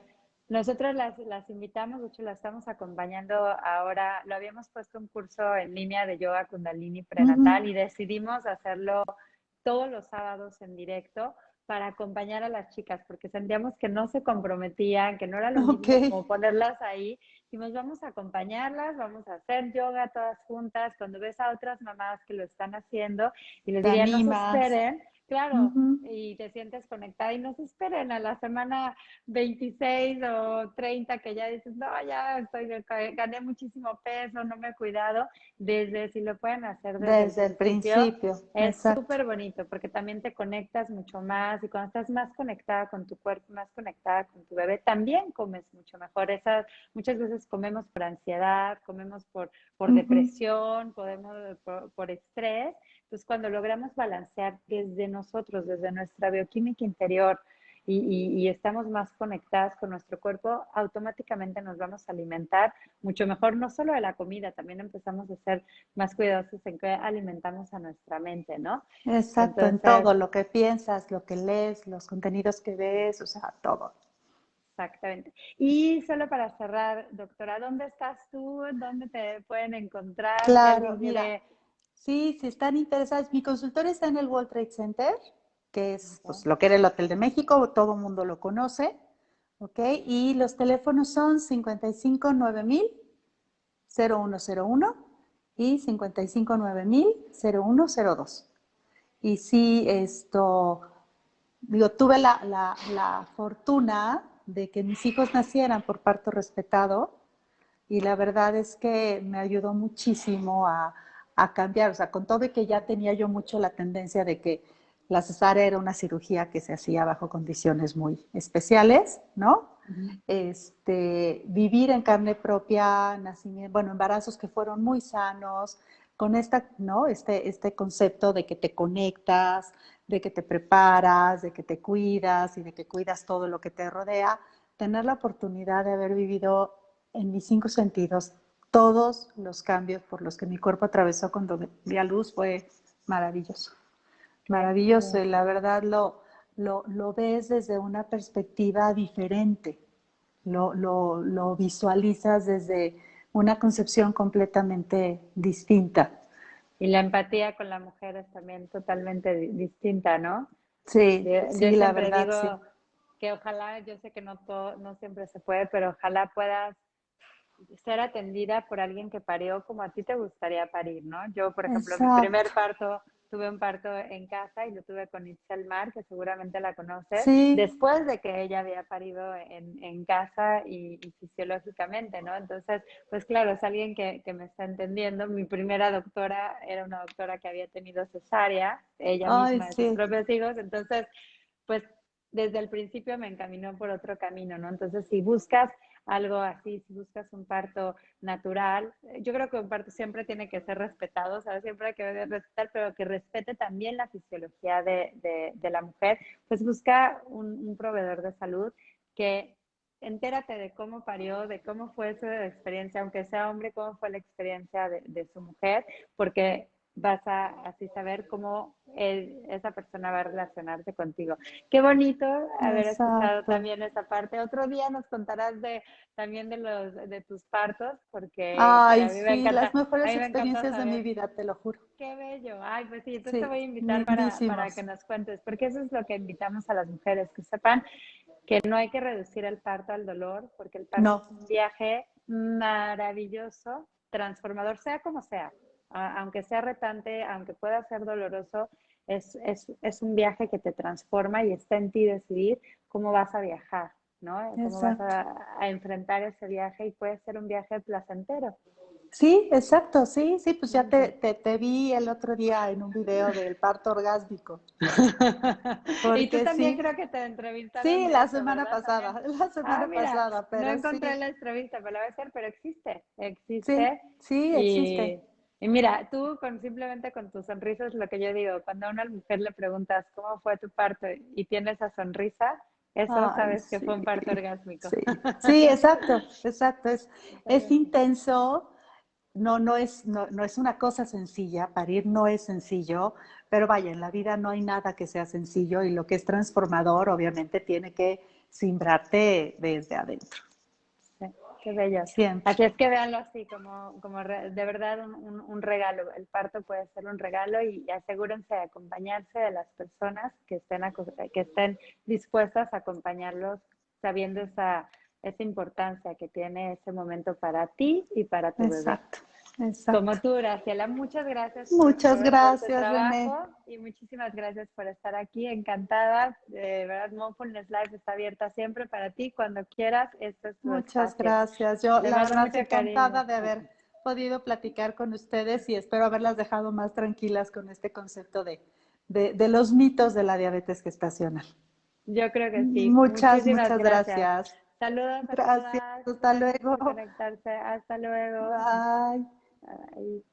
nosotros las invitamos, de hecho las estamos acompañando ahora, lo habíamos puesto un curso en línea de yoga Kundalini prenatal y Ujú. decidimos hacerlo todos los sábados en directo para acompañar a las chicas, porque sentíamos que no se comprometían, que no era lo Ok. mismo como ponerlas ahí. Dijimos, vamos a acompañarlas, vamos a hacer yoga todas juntas, cuando ves a otras mamás que lo están haciendo y les Te diría, no se animas. esperen, claro, Ujú. y te sientes conectada y no se esperen a la semana 26 o 30 que ya dices, no, ya gané muchísimo peso, no me he cuidado, desde si lo pueden hacer desde el Desde el principio, principio, es exacto. súper bonito porque también te conectas mucho más y cuando estás más conectada con tu cuerpo, más conectada con tu bebé, también comes mucho mejor. Muchas veces comemos por ansiedad, comemos por Ujú. depresión, podemos por estrés. Entonces, cuando logramos balancear desde nosotros, desde nuestra bioquímica interior, y estamos más conectadas con nuestro cuerpo, automáticamente nos vamos a alimentar mucho mejor, no solo de la comida, también empezamos a ser más cuidadosos en qué alimentamos a nuestra mente, ¿no? Exacto, en Entonces, todo, lo que piensas, lo que lees, los contenidos que ves, o sea, todo. exactamente. Y solo para cerrar, doctora, ¿dónde estás tú? ¿Dónde te pueden encontrar? Si Claro, alguien mira, quiere... sí, si están interesados, mi consultorio está en el World Trade Center, que es Okay. pues, lo que era el Hotel de México, todo el mundo lo conoce, ¿ok? Y los teléfonos son 559000 0101 y 559000 0102. Y sí, digo, tuve la fortuna de que mis hijos nacieran por parto respetado y la verdad es que me ayudó muchísimo a cambiar, o sea, con todo y que ya tenía yo mucho la tendencia de que la cesárea era una cirugía que se hacía bajo condiciones muy especiales, ¿no? Ujú. Vivir en carne propia, nacimiento, bueno, embarazos que fueron muy sanos, con ¿no? Este concepto de que te conectas, de que te preparas, de que te cuidas y de que cuidas todo lo que te rodea, tener la oportunidad de haber vivido en mis 5 sentidos todos los cambios por los que mi cuerpo atravesó cuando di a luz fue maravilloso. Qué Maravilloso y la lindo. verdad lo ves desde una perspectiva diferente, lo visualizas desde una concepción completamente distinta. Y la empatía con la mujer es también totalmente distinta, ¿no? Sí, Yo sí, la siempre verdad, sí. digo que ojalá, yo sé que no siempre se puede, pero ojalá puedas ser atendida por alguien que parió como a ti te gustaría parir, ¿no? Yo, por ejemplo, mi Exacto. primer parto, tuve un parto en casa y lo tuve con Itzel Mar, que seguramente la conoces, Sí, después de que ella había parido en casa y fisiológicamente, ¿no? Entonces, pues claro, es alguien que me está entendiendo. Mi primera doctora era una doctora que había tenido cesárea, ella ay, misma de sus sí, propios hijos, entonces, pues desde el principio me encaminó por otro camino, ¿no? Entonces, si buscas algo así, si buscas un parto natural, yo creo que un parto siempre tiene que ser respetado, ¿sabes? Siempre hay que respetar, pero que respete también la fisiología de la mujer, pues busca un proveedor de salud que entérate de cómo parió, de cómo fue su experiencia, aunque sea hombre, cómo fue la experiencia de su mujer, porque vas a así saber cómo esa persona va a relacionarse contigo. Qué bonito haber escuchado exacto. también esa parte. Otro día nos contarás también de tus partos, porque Ay, a mí sí, las a mejores mí me encanta experiencias de mi saber. vida, te lo juro. Qué bello. Ay, pues sí, entonces te Sí, voy a invitar para que lindísimos. nos cuentes, porque eso es lo que invitamos a las mujeres, que sepan que no hay que reducir el parto al dolor, porque el parto No, es un viaje maravilloso, transformador, sea como sea, aunque sea retante, aunque pueda ser doloroso, es un viaje que te transforma y está en ti decidir cómo vas a viajar, ¿no? Cómo vas Exacto. a enfrentar ese viaje y puede ser un viaje placentero. Sí, exacto, sí, sí, pues ya Ujú. te vi el otro día en un video del parto orgásmico, Y tú porque también sí, creo que te entrevistaron sí, de eso, ¿verdad? También. la Ah, semana mira, pasada, no pero encontré sí, la entrevista, pero la voy a hacer, pero existe, sí, existe. sí, existe. Y mira, tú simplemente con tu sonrisa es lo que yo digo, cuando a una mujer le preguntas cómo fue tu parto y tiene esa sonrisa, eso Ay, sabes que sí, fue un parto orgásmico. sí, sí, exacto, exacto, Está es bien. intenso, no es una cosa sencilla, parir no es sencillo, pero vaya, en la vida no hay nada que sea sencillo y lo que es transformador obviamente tiene que simbrarte desde adentro, Sí, qué bello. siempre. Así es que véanlo así, de verdad un regalo. El parto puede ser un regalo y asegúrense de acompañarse de las personas que estén dispuestas a acompañarlos, sabiendo esa importancia que tiene ese momento para ti y para tu bebé. Exacto, Como exacto. tú, Graciela, muchas gracias Muchas por tu gracias, trabajo René. y muchísimas gracias por estar aquí. Encantada. De verdad, Mindfulness Live está abierta siempre para ti. Cuando quieras, este es tu Muchas espacio. gracias. Yo, Te la mando verdad, mucho encantada cariño. de haber podido platicar con ustedes y espero haberlas dejado más tranquilas con este concepto de los mitos de la diabetes gestacional. Yo creo que sí. Muchas, Muchísimas muchas gracias. gracias. Saludos a Gracias. todas. Hasta Gracias por luego. conectarse. Hasta luego. Bye. Bye.